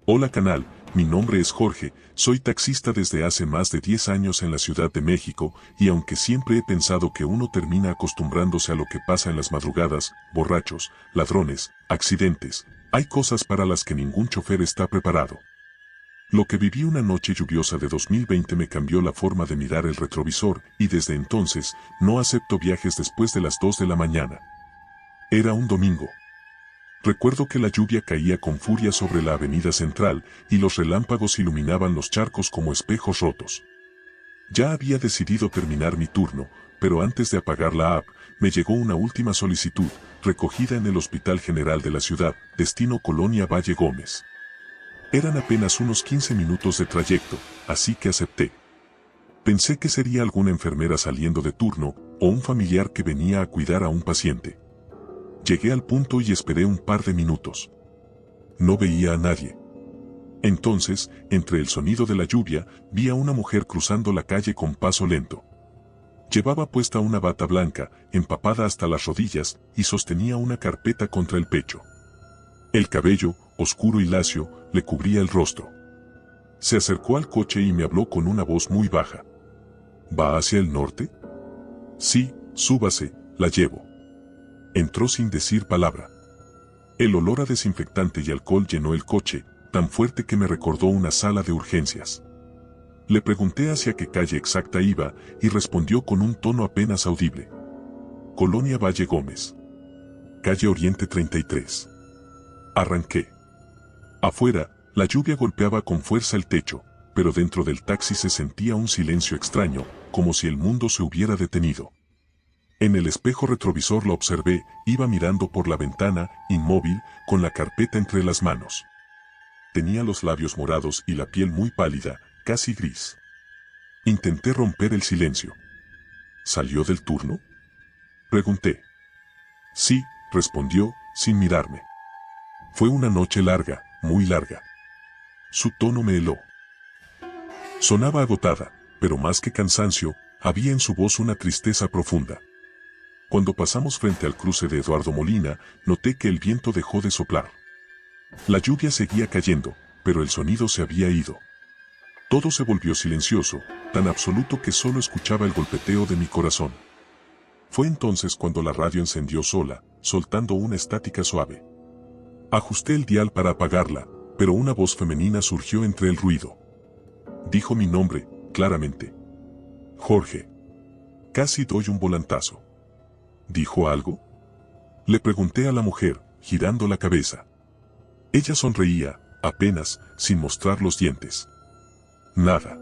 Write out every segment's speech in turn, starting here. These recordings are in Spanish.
Hola canal, mi nombre es Jorge, soy taxista desde hace más de 10 años en la Ciudad de México, y aunque siempre he pensado que uno termina acostumbrándose a lo que pasa en las madrugadas, borrachos, ladrones, accidentes, hay cosas para las que ningún chofer está preparado. Lo que viví una noche lluviosa de 2020 me cambió la forma de mirar el retrovisor, y desde entonces, no acepto viajes después de las 2 de la mañana. Era un domingo. Recuerdo que la lluvia caía con furia sobre la avenida central, y los relámpagos iluminaban los charcos como espejos rotos. Ya había decidido terminar mi turno, pero antes de apagar la app, me llegó una última solicitud, recogida en el Hospital General de la ciudad, destino Colonia Valle Gómez. Eran apenas unos 15 minutos de trayecto, así que acepté. Pensé que sería alguna enfermera saliendo de turno, o un familiar que venía a cuidar a un paciente. Llegué al punto y esperé un par de minutos. No veía a nadie. Entonces, entre el sonido de la lluvia, vi a una mujer cruzando la calle con paso lento. Llevaba puesta una bata blanca, empapada hasta las rodillas, y sostenía una carpeta contra el pecho. El cabello, oscuro y lacio, le cubría el rostro. Se acercó al coche y me habló con una voz muy baja. ¿Va hacia el norte? Sí, súbase, la llevo. Entró sin decir palabra. El olor a desinfectante y alcohol llenó el coche, tan fuerte que me recordó una sala de urgencias. Le pregunté hacia qué calle exacta iba, y respondió con un tono apenas audible. Colonia Valle Gómez. Calle Oriente 33. Arranqué. Afuera, la lluvia golpeaba con fuerza el techo, pero dentro del taxi se sentía un silencio extraño, como si el mundo se hubiera detenido. En el espejo retrovisor lo observé, iba mirando por la ventana, inmóvil, con la carpeta entre las manos. Tenía los labios morados y la piel muy pálida, casi gris. Intenté romper el silencio. ¿Salió del turno? Pregunté. Sí, respondió, sin mirarme. Fue una noche larga, muy larga. Su tono me heló. Sonaba agotada, pero más que cansancio, había en su voz una tristeza profunda. Cuando pasamos frente al cruce de Eduardo Molina, noté que el viento dejó de soplar. La lluvia seguía cayendo, pero el sonido se había ido. Todo se volvió silencioso, tan absoluto que solo escuchaba el golpeteo de mi corazón. Fue entonces cuando la radio encendió sola, soltando una estática suave. Ajusté el dial para apagarla, pero una voz femenina surgió entre el ruido. Dijo mi nombre, claramente. Jorge. Casi doy un volantazo. ¿Dijo algo? Le pregunté a la mujer, girando la cabeza. Ella sonreía, apenas, sin mostrar los dientes. Nada.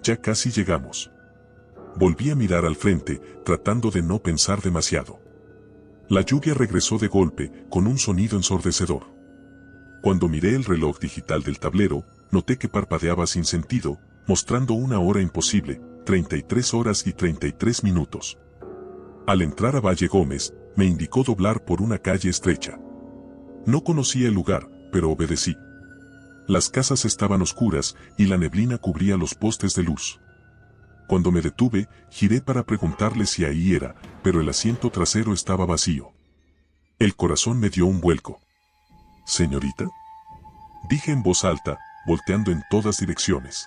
Ya casi llegamos. Volví a mirar al frente, tratando de no pensar demasiado. La lluvia regresó de golpe, con un sonido ensordecedor. Cuando miré el reloj digital del tablero, noté que parpadeaba sin sentido, mostrando una hora imposible, 33 horas y 33 minutos. Al entrar a Valle Gómez, me indicó doblar por una calle estrecha. No conocía el lugar, pero obedecí. Las casas estaban oscuras, y la neblina cubría los postes de luz. Cuando me detuve, giré para preguntarle si ahí era, pero el asiento trasero estaba vacío. El corazón me dio un vuelco. ¿Señorita? Dije en voz alta, volteando en todas direcciones.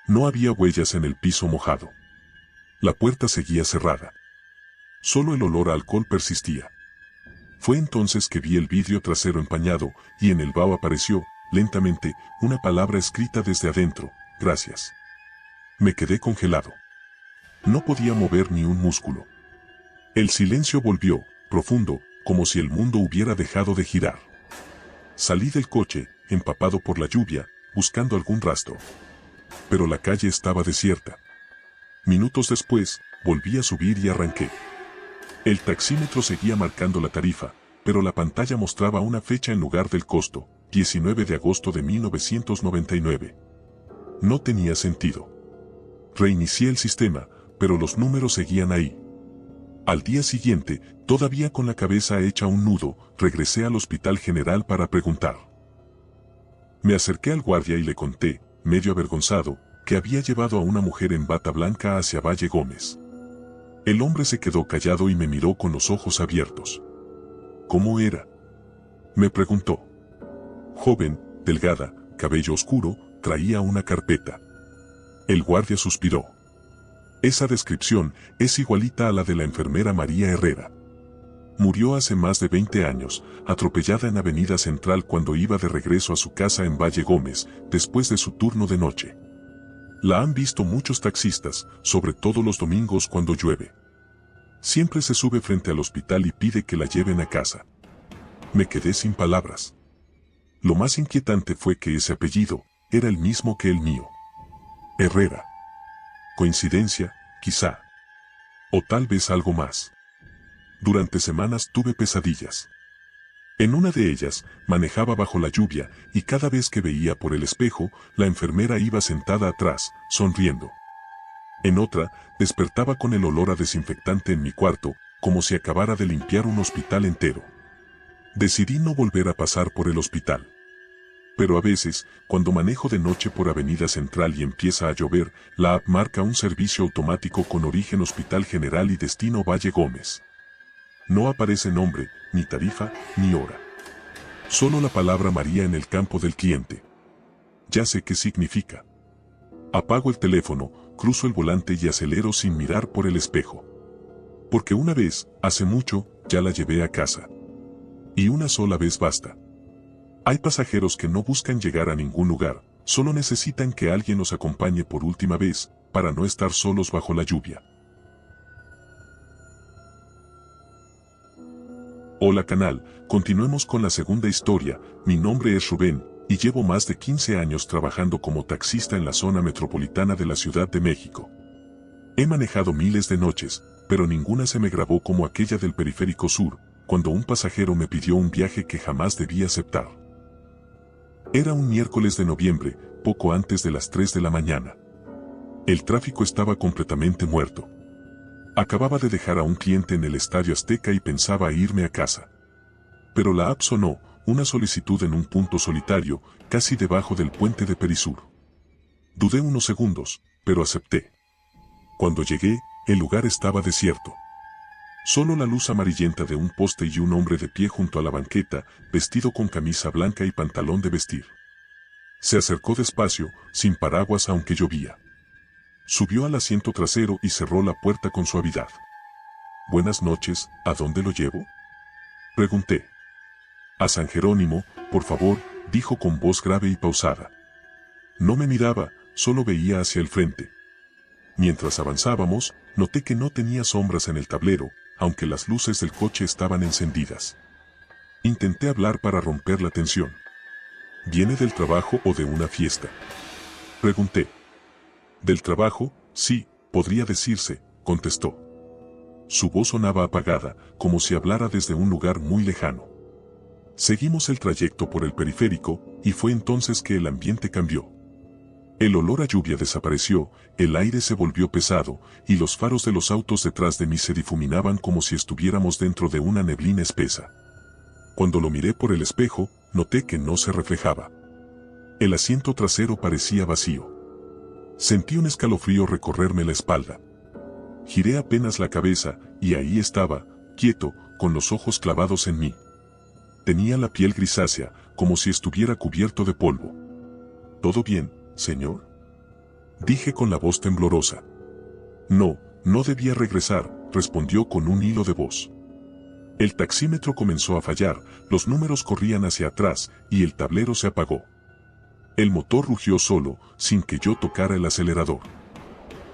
No había huellas en el piso mojado. La puerta seguía cerrada. Solo el olor a alcohol persistía. Fue entonces que vi el vidrio trasero empañado, y en el vaho apareció, lentamente, una palabra escrita desde adentro: gracias. Me quedé congelado. No podía mover ni un músculo. El silencio volvió, profundo, como si el mundo hubiera dejado de girar. Salí del coche, empapado por la lluvia, buscando algún rastro. Pero la calle estaba desierta. Minutos después, volví a subir y arranqué. El taxímetro seguía marcando la tarifa, pero la pantalla mostraba una fecha en lugar del costo, 19 de agosto de 1999. No tenía sentido. Reinicié el sistema, pero los números seguían ahí. Al día siguiente, todavía con la cabeza hecha un nudo, regresé al Hospital General para preguntar. Me acerqué al guardia y le conté, medio avergonzado, que había llevado a una mujer en bata blanca hacia Valle Gómez. El hombre se quedó callado y me miró con los ojos abiertos. ¿Cómo era? Me preguntó. Joven, delgada, cabello oscuro, traía una carpeta. El guardia suspiró. Esa descripción es igualita a la de la enfermera María Herrera. Murió hace más de 20 años, atropellada en Avenida Central cuando iba de regreso a su casa en Valle Gómez, después de su turno de noche. La han visto muchos taxistas, sobre todo los domingos cuando llueve. Siempre se sube frente al hospital y pide que la lleven a casa. Me quedé sin palabras. Lo más inquietante fue que ese apellido era el mismo que el mío. Herrera. Coincidencia, quizá. O tal vez algo más. Durante semanas tuve pesadillas. En una de ellas, manejaba bajo la lluvia y cada vez que veía por el espejo, la enfermera iba sentada atrás, sonriendo. En otra, despertaba con el olor a desinfectante en mi cuarto, como si acabara de limpiar un hospital entero. Decidí no volver a pasar por el hospital. Pero a veces, cuando manejo de noche por Avenida Central y empieza a llover, la app marca un servicio automático con origen Hospital General y destino Valle Gómez. No aparece nombre, ni tarifa, ni hora. Solo la palabra María en el campo del cliente. Ya sé qué significa. Apago el teléfono, cruzo el volante y acelero sin mirar por el espejo. Porque una vez, hace mucho, ya la llevé a casa. Y una sola vez basta. Hay pasajeros que no buscan llegar a ningún lugar, solo necesitan que alguien los acompañe por última vez, para no estar solos bajo la lluvia. Hola canal, continuemos con la segunda historia. Mi nombre es Rubén, y llevo más de 15 años trabajando como taxista en la zona metropolitana de la Ciudad de México. He manejado miles de noches, pero ninguna se me grabó como aquella del Periférico Sur, cuando un pasajero me pidió un viaje que jamás debí aceptar. Era un miércoles de noviembre, poco antes de las 3 de la mañana. El tráfico estaba completamente muerto. Acababa de dejar a un cliente en el Estadio Azteca y pensaba irme a casa. Pero la app sonó, una solicitud en un punto solitario, casi debajo del puente de Perisur. Dudé unos segundos, pero acepté. Cuando llegué, el lugar estaba desierto. Solo la luz amarillenta de un poste y un hombre de pie junto a la banqueta, vestido con camisa blanca y pantalón de vestir. Se acercó despacio, sin paraguas aunque llovía. Subió al asiento trasero y cerró la puerta con suavidad. Buenas noches, ¿a dónde lo llevo? Pregunté. A San Jerónimo, por favor, dijo con voz grave y pausada. No me miraba, solo veía hacia el frente. Mientras avanzábamos, noté que no tenía sombras en el tablero, aunque las luces del coche estaban encendidas. Intenté hablar para romper la tensión. ¿Viene del trabajo o de una fiesta? Pregunté. Del trabajo, sí, podría decirse, contestó. Su voz sonaba apagada, como si hablara desde un lugar muy lejano. Seguimos el trayecto por el periférico, y fue entonces que el ambiente cambió. El olor a lluvia desapareció, el aire se volvió pesado, y los faros de los autos detrás de mí se difuminaban como si estuviéramos dentro de una neblina espesa. Cuando lo miré por el espejo, noté que no se reflejaba. El asiento trasero parecía vacío. Sentí un escalofrío recorrerme la espalda. Giré apenas la cabeza, y ahí estaba, quieto, con los ojos clavados en mí. Tenía la piel grisácea, como si estuviera cubierto de polvo. ¿Todo bien, señor? Dije con la voz temblorosa. No, no debía regresar, respondió con un hilo de voz. El taxímetro comenzó a fallar, los números corrían hacia atrás, y el tablero se apagó. El motor rugió solo, sin que yo tocara el acelerador.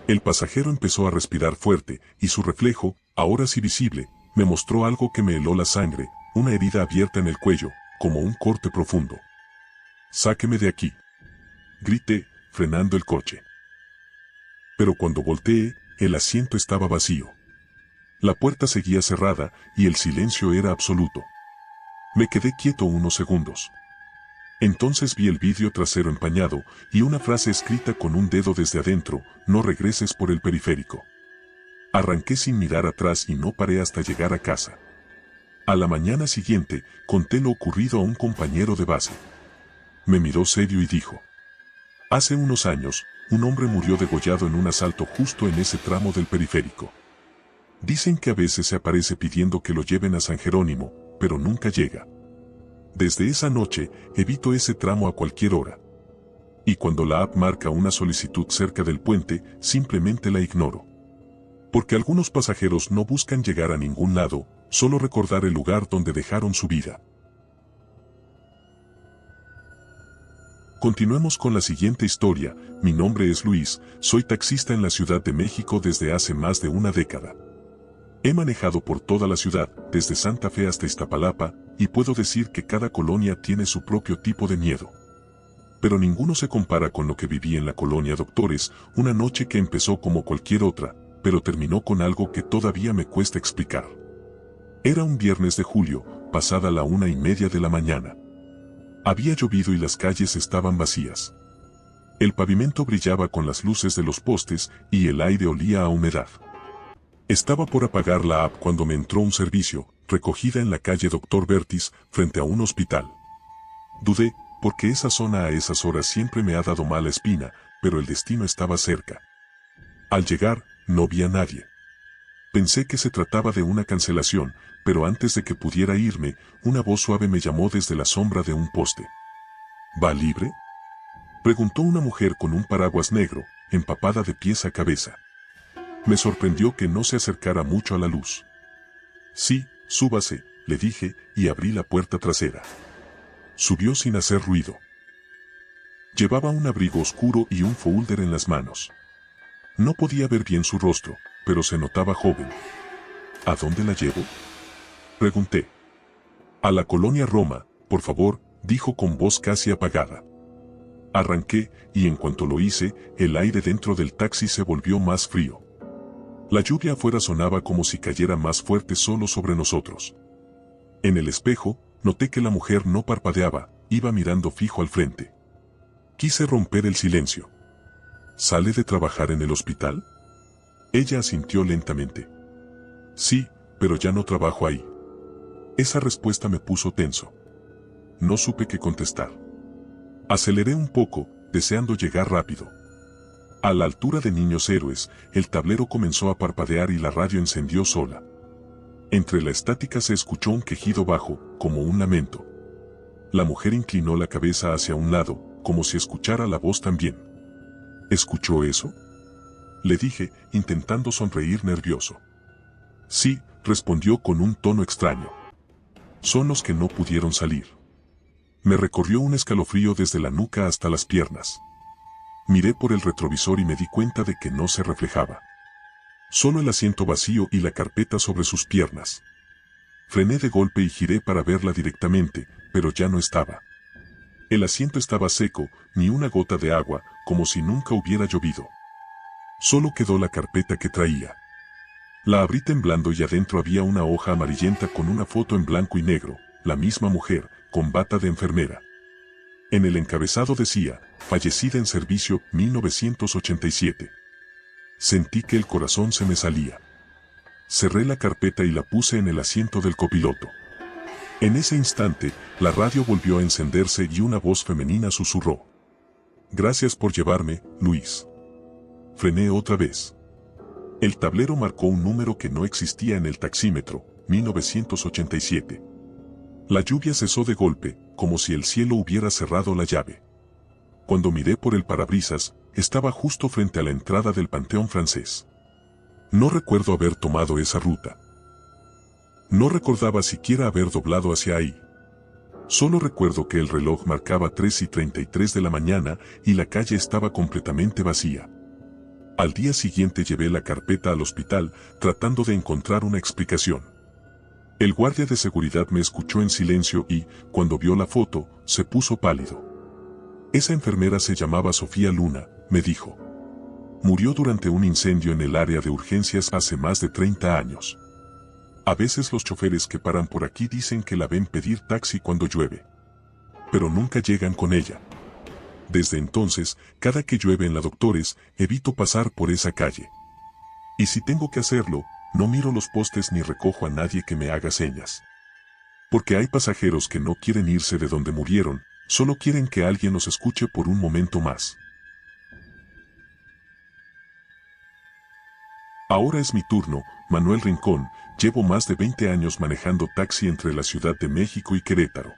El pasajero empezó a respirar fuerte, y su reflejo, ahora sí visible, me mostró algo que me heló la sangre, una herida abierta en el cuello, como un corte profundo. «Sáqueme de aquí», grité, frenando el coche. Pero cuando volteé, el asiento estaba vacío. La puerta seguía cerrada, y el silencio era absoluto. Me quedé quieto unos segundos. Entonces vi el vidrio trasero empañado, y una frase escrita con un dedo desde adentro: «No regreses por el periférico». Arranqué sin mirar atrás y no paré hasta llegar a casa. A la mañana siguiente, conté lo ocurrido a un compañero de base. Me miró serio y dijo: «Hace unos años, un hombre murió degollado en un asalto justo en ese tramo del periférico. Dicen que a veces se aparece pidiendo que lo lleven a San Jerónimo, pero nunca llega. Desde esa noche, evito ese tramo a cualquier hora. Y cuando la app marca una solicitud cerca del puente, simplemente la ignoro. Porque algunos pasajeros no buscan llegar a ningún lado, solo recordar el lugar donde dejaron su vida. Continuemos con la siguiente historia. Mi nombre es Luis, soy taxista en la Ciudad de México desde hace más de una década. He manejado por toda la ciudad, desde Santa Fe hasta Iztapalapa, y puedo decir que cada colonia tiene su propio tipo de miedo. Pero ninguno se compara con lo que viví en la colonia Doctores, una noche que empezó como cualquier otra, pero terminó con algo que todavía me cuesta explicar. Era un viernes de julio, pasada la 1:30 de la mañana. Había llovido y las calles estaban vacías. El pavimento brillaba con las luces de los postes y el aire olía a humedad. Estaba por apagar la app cuando me entró un servicio, recogida en la calle Dr. Bertis, frente a un hospital. Dudé, porque esa zona a esas horas siempre me ha dado mala espina, pero el destino estaba cerca. Al llegar, no vi a nadie. Pensé que se trataba de una cancelación, pero antes de que pudiera irme, una voz suave me llamó desde la sombra de un poste. ¿Va libre?, preguntó una mujer con un paraguas negro, empapada de pies a cabeza. Me sorprendió que no se acercara mucho a la luz. Sí, súbase, le dije, y abrí la puerta trasera. Subió sin hacer ruido. Llevaba un abrigo oscuro y un folder en las manos. No podía ver bien su rostro, pero se notaba joven. ¿A dónde la llevo?, pregunté. A la colonia Roma, por favor, dijo con voz casi apagada. Arranqué, y en cuanto lo hice, el aire dentro del taxi se volvió más frío. La lluvia afuera sonaba como si cayera más fuerte solo sobre nosotros. En el espejo, noté que la mujer no parpadeaba, iba mirando fijo al frente. Quise romper el silencio. ¿Sale de trabajar en el hospital?, ella asintió lentamente. Sí, pero ya no trabajo ahí. Esa respuesta me puso tenso. No supe qué contestar. Aceleré un poco, deseando llegar rápido. A la altura de Niños Héroes, el tablero comenzó a parpadear y la radio encendió sola. Entre la estática se escuchó un quejido bajo, como un lamento. La mujer inclinó la cabeza hacia un lado, como si escuchara la voz también. ¿Escuchó eso?, le dije, intentando sonreír nervioso. Sí, respondió con un tono extraño. Son los que no pudieron salir. Me recorrió un escalofrío desde la nuca hasta las piernas. Miré por el retrovisor y me di cuenta de que no se reflejaba. Solo el asiento vacío y la carpeta sobre sus piernas. Frené de golpe y giré para verla directamente, pero ya no estaba. El asiento estaba seco, ni una gota de agua, como si nunca hubiera llovido. Solo quedó la carpeta que traía. La abrí temblando y adentro había una hoja amarillenta con una foto en blanco y negro, la misma mujer, con bata de enfermera. En el encabezado decía, fallecida en servicio, 1987. Sentí que el corazón se me salía. Cerré la carpeta y la puse en el asiento del copiloto. En ese instante, la radio volvió a encenderse y una voz femenina susurró. Gracias por llevarme, Luis. Frené otra vez. El tablero marcó un número que no existía en el taxímetro, 1987. La lluvia cesó de golpe, como si el cielo hubiera cerrado la llave. Cuando miré por el parabrisas, estaba justo frente a la entrada del Panteón Francés. No recuerdo haber tomado esa ruta. No recordaba siquiera haber doblado hacia ahí. Solo recuerdo que el reloj marcaba 3:33 de la mañana y la calle estaba completamente vacía. Al día siguiente llevé la carpeta al hospital, tratando de encontrar una explicación. El guardia de seguridad me escuchó en silencio y, cuando vio la foto, se puso pálido. Esa enfermera se llamaba Sofía Luna, me dijo. Murió durante un incendio en el área de urgencias hace más de 30 años. A veces los choferes que paran por aquí dicen que la ven pedir taxi cuando llueve. Pero nunca llegan con ella. Desde entonces, cada que llueve en la Doctores, evito pasar por esa calle. Y si tengo que hacerlo, no miro los postes ni recojo a nadie que me haga señas. Porque hay pasajeros que no quieren irse de donde murieron, solo quieren que alguien los escuche por un momento más. Ahora es mi turno, Manuel Rincón, llevo más de 20 años manejando taxi entre la Ciudad de México y Querétaro.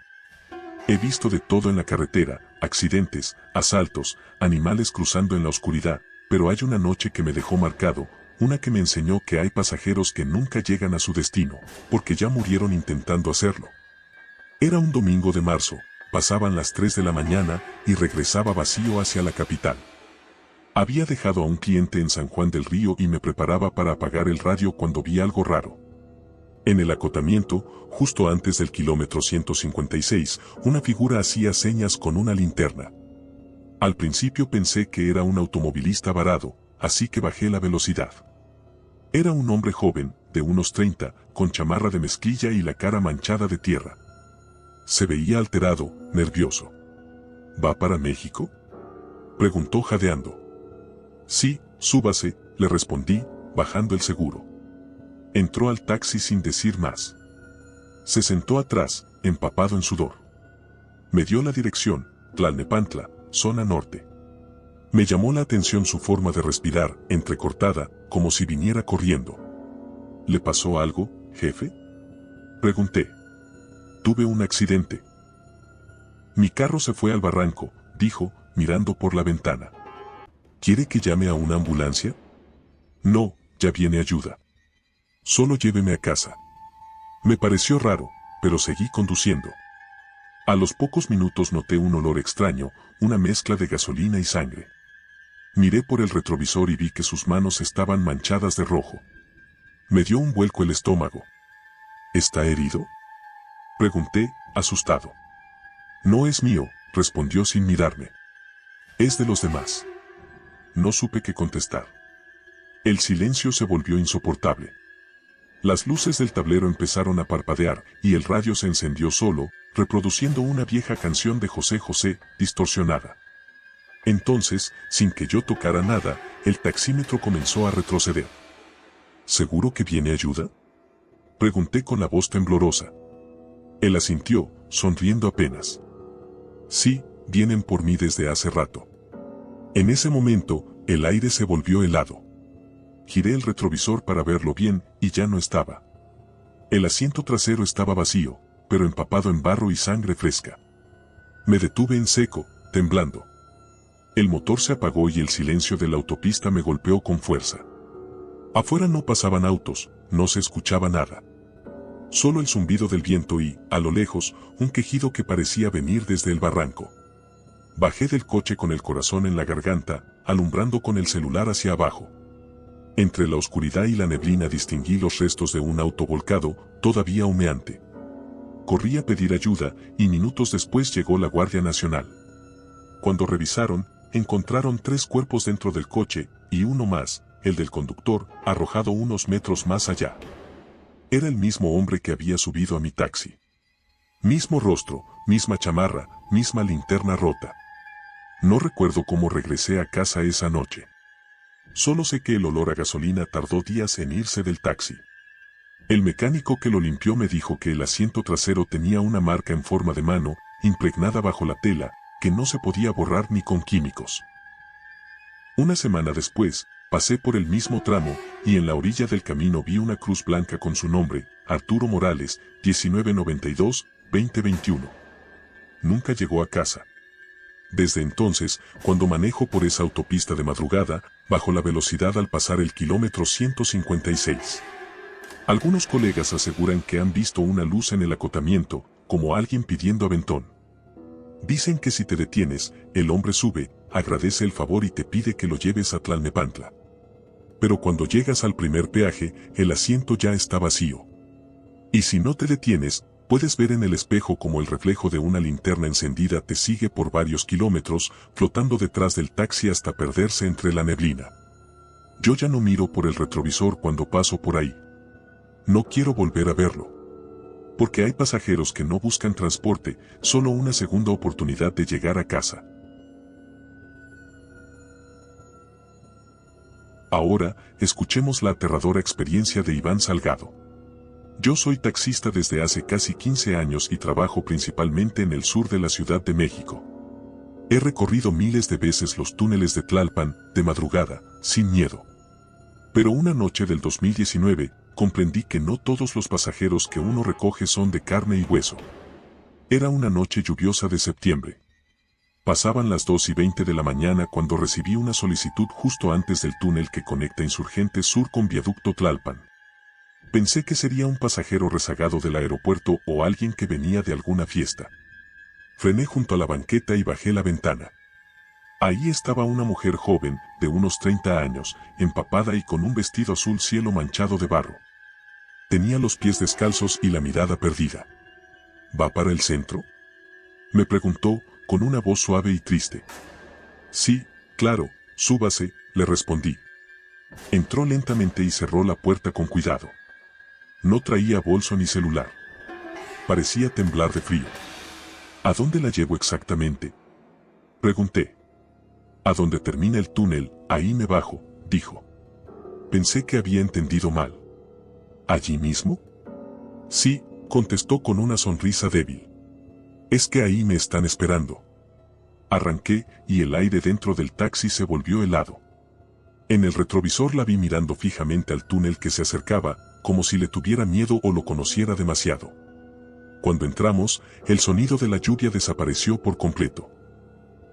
He visto de todo en la carretera, accidentes, asaltos, animales cruzando en la oscuridad, pero hay una noche que me dejó marcado, una que me enseñó que hay pasajeros que nunca llegan a su destino, porque ya murieron intentando hacerlo. Era un domingo de marzo, pasaban las 3 de la mañana y regresaba vacío hacia la capital. Había dejado a un cliente en San Juan del Río y me preparaba para apagar el radio cuando vi algo raro. En el acotamiento, justo antes del kilómetro 156, una figura hacía señas con una linterna. Al principio pensé que era un automovilista varado, así que bajé la velocidad. Era un hombre joven, de unos 30, con chamarra de mezclilla y la cara manchada de tierra. Se veía alterado, nervioso. ¿Va para México?, preguntó jadeando. Sí, súbase, le respondí, bajando el seguro. Entró al taxi sin decir más. Se sentó atrás, empapado en sudor. Me dio la dirección, Tlalnepantla, zona norte. Me llamó la atención su forma de respirar, entrecortada, como si viniera corriendo. ¿Le pasó algo, jefe?, pregunté. Tuve un accidente. Mi carro se fue al barranco, dijo, mirando por la ventana. ¿Quiere que llame a una ambulancia? No, ya viene ayuda. Solo lléveme a casa. Me pareció raro, pero seguí conduciendo. A los pocos minutos noté un olor extraño, una mezcla de gasolina y sangre. Miré por el retrovisor y vi que sus manos estaban manchadas de rojo. Me dio un vuelco el estómago. ¿Está herido?, pregunté, asustado. No es mío, respondió sin mirarme. Es de los demás. No supe qué contestar. El silencio se volvió insoportable. Las luces del tablero empezaron a parpadear y el radio se encendió solo, reproduciendo una vieja canción de José José, distorsionada. Entonces, sin que yo tocara nada, el taxímetro comenzó a retroceder. ¿Seguro que viene ayuda?, pregunté con la voz temblorosa. Él asintió, sonriendo apenas. Sí, vienen por mí desde hace rato. En ese momento, el aire se volvió helado. Giré el retrovisor para verlo bien y ya no estaba. El asiento trasero estaba vacío, pero empapado en barro y sangre fresca. Me detuve en seco, temblando. El motor se apagó y el silencio de la autopista me golpeó con fuerza. Afuera no pasaban autos, no se escuchaba nada. Solo el zumbido del viento y, a lo lejos, un quejido que parecía venir desde el barranco. Bajé del coche con el corazón en la garganta, alumbrando con el celular hacia abajo. Entre la oscuridad y la neblina distinguí los restos de un auto volcado, todavía humeante. Corrí a pedir ayuda, y minutos después llegó la Guardia Nacional. Cuando revisaron, encontraron 3 cuerpos dentro del coche, y uno más, el del conductor, arrojado unos metros más allá. Era el mismo hombre que había subido a mi taxi. Mismo rostro, misma chamarra, misma linterna rota. No recuerdo cómo regresé a casa esa noche. Solo sé que el olor a gasolina tardó días en irse del taxi. El mecánico que lo limpió me dijo que el asiento trasero tenía una marca en forma de mano, impregnada bajo la tela, que no se podía borrar ni con químicos. Una semana después, pasé por el mismo tramo, y en la orilla del camino vi una cruz blanca con su nombre, Arturo Morales, 1992-2021. Nunca llegó a casa. Desde entonces, cuando manejo por esa autopista de madrugada, bajo la velocidad al pasar el kilómetro 156. Algunos colegas aseguran que han visto una luz en el acotamiento, como alguien pidiendo aventón. Dicen que si te detienes, el hombre sube, agradece el favor y te pide que lo lleves a Tlalnepantla. Pero cuando llegas al primer peaje, el asiento ya está vacío. Y si no te detienes, puedes ver en el espejo como el reflejo de una linterna encendida te sigue por varios kilómetros, flotando detrás del taxi hasta perderse entre la neblina. Yo ya no miro por el retrovisor cuando paso por ahí. No quiero volver a verlo. Porque hay pasajeros que no buscan transporte, solo una segunda oportunidad de llegar a casa. Ahora, escuchemos la aterradora experiencia de Iván Salgado. Yo soy taxista desde hace casi 15 años y trabajo principalmente en el sur de la Ciudad de México. He recorrido miles de veces los túneles de Tlalpan, de madrugada, sin miedo. Pero una noche del 2019, comprendí que no todos los pasajeros que uno recoge son de carne y hueso. Era una noche lluviosa de septiembre. Pasaban las 2:20 de la mañana cuando recibí una solicitud justo antes del túnel que conecta Insurgentes Sur con Viaducto Tlalpan. Pensé que sería un pasajero rezagado del aeropuerto o alguien que venía de alguna fiesta. Frené junto a la banqueta y bajé la ventana. Ahí estaba una mujer joven, de unos 30 años, empapada y con un vestido azul cielo manchado de barro. Tenía los pies descalzos y la mirada perdida. ¿Va para el centro?, me preguntó, con una voz suave y triste. Sí, claro, súbase, le respondí. Entró lentamente y cerró la puerta con cuidado. No traía bolso ni celular. Parecía temblar de frío. ¿A dónde la llevo exactamente?, pregunté. A donde termina el túnel, ahí me bajo, dijo. Pensé que había entendido mal. ¿Allí mismo? Sí, contestó con una sonrisa débil. Es que ahí me están esperando. Arranqué y el aire dentro del taxi se volvió helado. En el retrovisor la vi mirando fijamente al túnel que se acercaba, como si le tuviera miedo o lo conociera demasiado. Cuando entramos, el sonido de la lluvia desapareció por completo.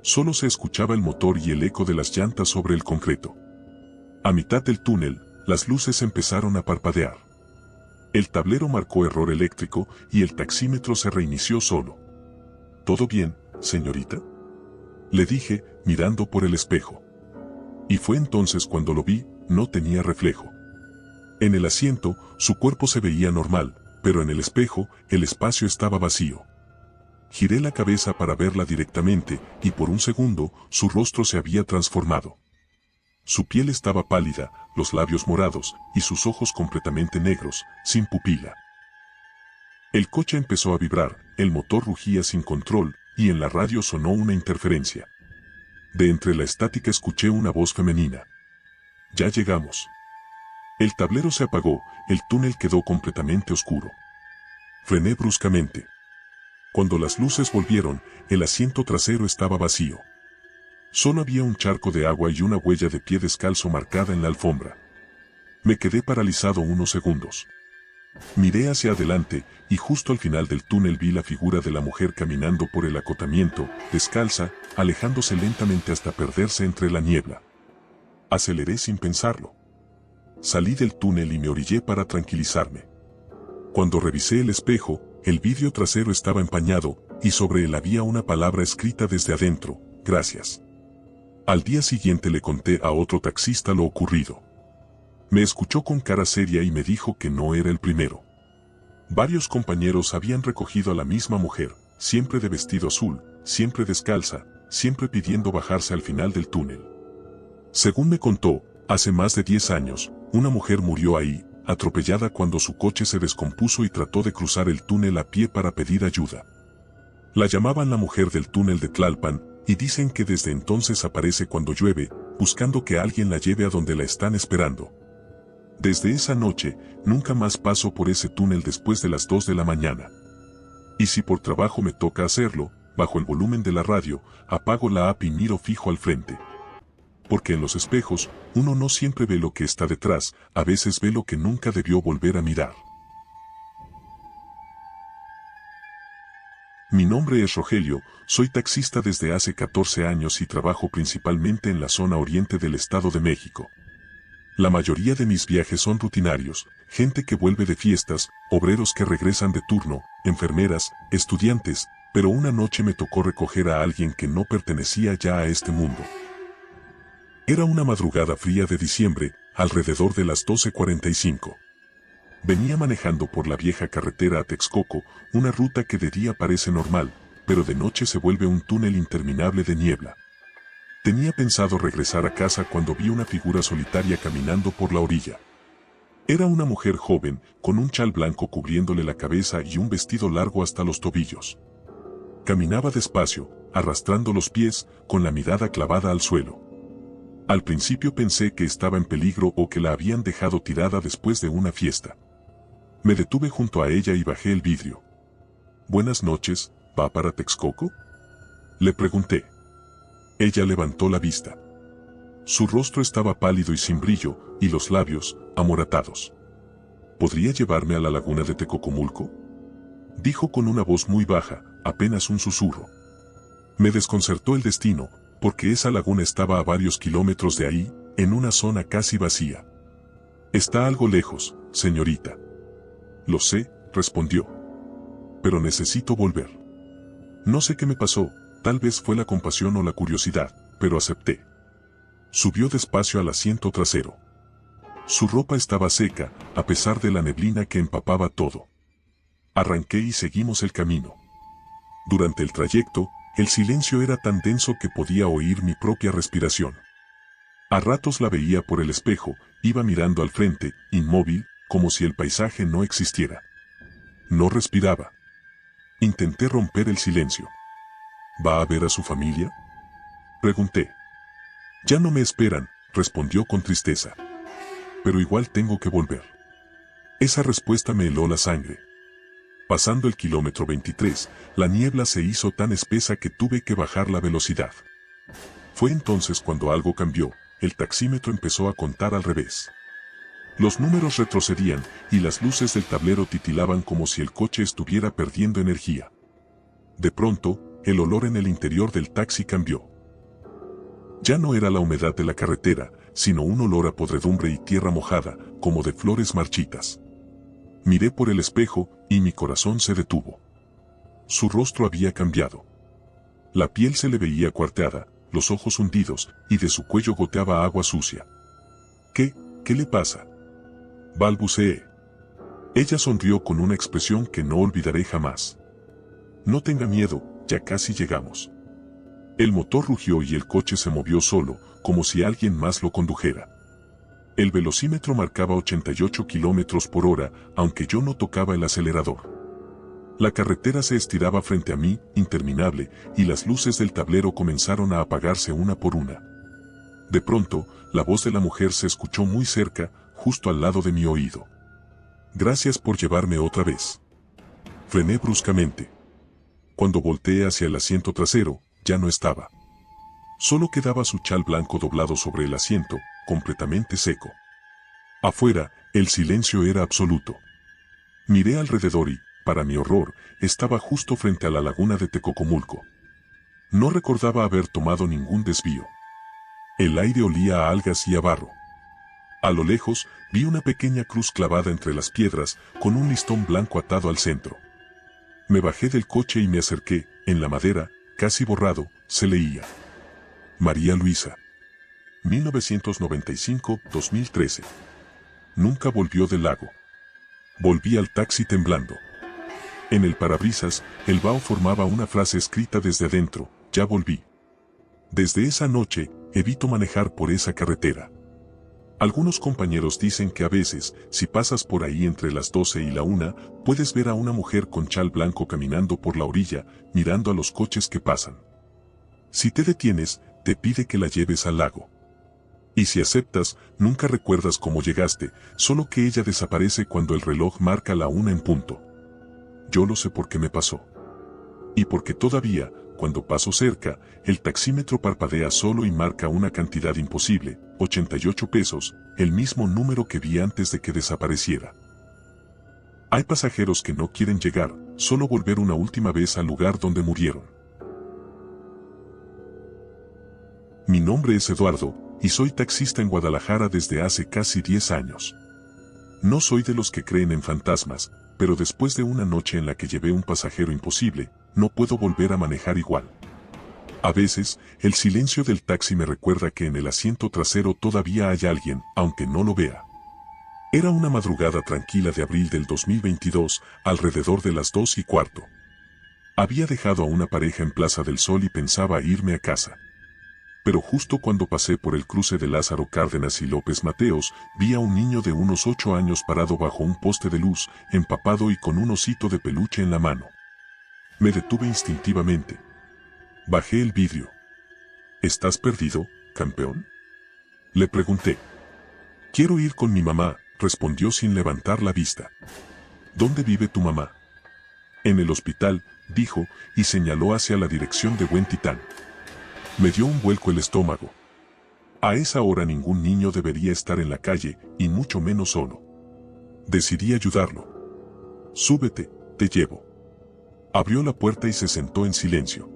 Solo se escuchaba el motor y el eco de las llantas sobre el concreto. A mitad del túnel, las luces empezaron a parpadear. El tablero marcó error eléctrico y el taxímetro se reinició solo. ¿Todo bien, señorita?, le dije, mirando por el espejo. Y fue entonces cuando lo vi, no tenía reflejo. En el asiento, su cuerpo se veía normal, pero en el espejo, el espacio estaba vacío. Giré la cabeza para verla directamente, y por un segundo, su rostro se había transformado. Su piel estaba pálida, los labios morados, y sus ojos completamente negros, sin pupila. El coche empezó a vibrar, el motor rugía sin control, y en la radio sonó una interferencia. De entre la estática escuché una voz femenina. Ya llegamos. El tablero se apagó, el túnel quedó completamente oscuro. Frené bruscamente. Cuando las luces volvieron, el asiento trasero estaba vacío. Solo había un charco de agua y una huella de pie descalzo marcada en la alfombra. Me quedé paralizado unos segundos. Miré hacia adelante, y justo al final del túnel vi la figura de la mujer caminando por el acotamiento, descalza, alejándose lentamente hasta perderse entre la niebla. Aceleré sin pensarlo. Salí del túnel y me orillé para tranquilizarme. Cuando revisé el espejo, el vidrio trasero estaba empañado, y sobre él había una palabra escrita desde adentro: gracias. Al día siguiente le conté a otro taxista lo ocurrido. Me escuchó con cara seria y me dijo que no era el primero. Varios compañeros habían recogido a la misma mujer, siempre de vestido azul, siempre descalza, siempre pidiendo bajarse al final del túnel. Según me contó, hace más de 10 años, una mujer murió ahí, atropellada cuando su coche se descompuso y trató de cruzar el túnel a pie para pedir ayuda. La llamaban la mujer del túnel de Tlalpan, y dicen que desde entonces aparece cuando llueve, buscando que alguien la lleve a donde la están esperando. Desde esa noche, nunca más paso por ese túnel después de las 2 de la mañana. Y si por trabajo me toca hacerlo, bajo el volumen de la radio, apago la app y miro fijo al frente. Porque en los espejos, uno no siempre ve lo que está detrás, a veces ve lo que nunca debió volver a mirar. Mi nombre es Rogelio, soy taxista desde hace 14 años y trabajo principalmente en la zona oriente del Estado de México. La mayoría de mis viajes son rutinarios, gente que vuelve de fiestas, obreros que regresan de turno, enfermeras, estudiantes, pero una noche me tocó recoger a alguien que no pertenecía ya a este mundo. Era una madrugada fría de diciembre, alrededor de las 12:45. Venía manejando por la vieja carretera a Texcoco, una ruta que de día parece normal, pero de noche se vuelve un túnel interminable de niebla. Tenía pensado regresar a casa cuando vi una figura solitaria caminando por la orilla. Era una mujer joven, con un chal blanco cubriéndole la cabeza y un vestido largo hasta los tobillos. Caminaba despacio, arrastrando los pies, con la mirada clavada al suelo. Al principio pensé que estaba en peligro o que la habían dejado tirada después de una fiesta. Me detuve junto a ella y bajé el vidrio. «Buenas noches, ¿va para Texcoco?», le pregunté. Ella levantó la vista. Su rostro estaba pálido y sin brillo, y los labios, amoratados. «¿Podría llevarme a la laguna de Tecocomulco?», dijo con una voz muy baja, apenas un susurro. Me desconcertó el destino, porque esa laguna estaba a varios kilómetros de ahí, en una zona casi vacía. Está algo lejos, señorita. Lo sé, respondió. Pero necesito volver. No sé qué me pasó, tal vez fue la compasión o la curiosidad, pero acepté. Subió despacio al asiento trasero. Su ropa estaba seca, a pesar de la neblina que empapaba todo. Arranqué y seguimos el camino. Durante el trayecto, el silencio era tan denso que podía oír mi propia respiración. A ratos la veía por el espejo, iba mirando al frente, inmóvil, como si el paisaje no existiera. No respiraba. Intenté romper el silencio. ¿Va a ver a su familia?, pregunté. Ya no me esperan, respondió con tristeza. Pero igual tengo que volver. Esa respuesta me heló la sangre. Pasando el kilómetro 23, la niebla se hizo tan espesa que tuve que bajar la velocidad. Fue entonces cuando algo cambió, el taxímetro empezó a contar al revés. Los números retrocedían y las luces del tablero titilaban como si el coche estuviera perdiendo energía. De pronto, el olor en el interior del taxi cambió. Ya no era la humedad de la carretera, sino un olor a podredumbre y tierra mojada, como de flores marchitas. Miré por el espejo y mi corazón se detuvo. Su rostro había cambiado. La piel se le veía cuarteada, los ojos hundidos, y de su cuello goteaba agua sucia. ¿Qué le pasa?, balbuceé. Ella sonrió con una expresión que no olvidaré jamás. No tenga miedo, ya casi llegamos. El motor rugió y el coche se movió solo, como si alguien más lo condujera. El velocímetro marcaba 88 kilómetros por hora, aunque yo no tocaba el acelerador. La carretera se estiraba frente a mí, interminable, y las luces del tablero comenzaron a apagarse una por una. De pronto, la voz de la mujer se escuchó muy cerca, justo al lado de mi oído. Gracias por llevarme otra vez. Frené bruscamente. Cuando volteé hacia el asiento trasero, ya no estaba. Solo quedaba su chal blanco doblado sobre el asiento, completamente seco. Afuera, el silencio era absoluto. Miré alrededor y, para mi horror, estaba justo frente a la laguna de Tecocomulco. No recordaba haber tomado ningún desvío. El aire olía a algas y a barro. A lo lejos, vi una pequeña cruz clavada entre las piedras, con un listón blanco atado al centro. Me bajé del coche y me acerqué, en la madera, casi borrado, se leía: María Luisa. 1995-2013. Nunca volvió del lago. Volví al taxi temblando. En el parabrisas, el vaho formaba una frase escrita desde adentro: ya volví. Desde esa noche, evito manejar por esa carretera. Algunos compañeros dicen que a veces, si pasas por ahí entre las 12 y la 1, puedes ver a una mujer con chal blanco caminando por la orilla, mirando a los coches que pasan. Si te detienes, te pide que la lleves al lago. Y si aceptas, nunca recuerdas cómo llegaste, solo que ella desaparece cuando el reloj marca la 1 en punto. Yo lo sé porque me pasó. Y porque todavía, cuando paso cerca, el taxímetro parpadea solo y marca una cantidad imposible, 88 pesos, el mismo número que vi antes de que desapareciera. Hay pasajeros que no quieren llegar, solo volver una última vez al lugar donde murieron. Mi nombre es Eduardo, y soy taxista en Guadalajara desde hace casi 10 años. No soy de los que creen en fantasmas, pero después de una noche en la que llevé un pasajero imposible, no puedo volver a manejar igual. A veces, el silencio del taxi me recuerda que en el asiento trasero todavía hay alguien, aunque no lo vea. Era una madrugada tranquila de abril del 2022, alrededor de las 2:15. Había dejado a una pareja en Plaza del Sol y pensaba irme a casa. Pero justo cuando pasé por el cruce de Lázaro Cárdenas y López Mateos, vi a un niño de unos 8 años parado bajo un poste de luz, empapado y con un osito de peluche en la mano. Me detuve instintivamente. Bajé el vidrio. ¿Estás perdido, campeón?, le pregunté. Quiero ir con mi mamá, respondió sin levantar la vista. ¿Dónde vive tu mamá? En el hospital, dijo, y señaló hacia la dirección de Buen Titán. Me dio un vuelco el estómago. A esa hora ningún niño debería estar en la calle, y mucho menos solo. Decidí ayudarlo. Súbete, te llevo. Abrió la puerta y se sentó en silencio.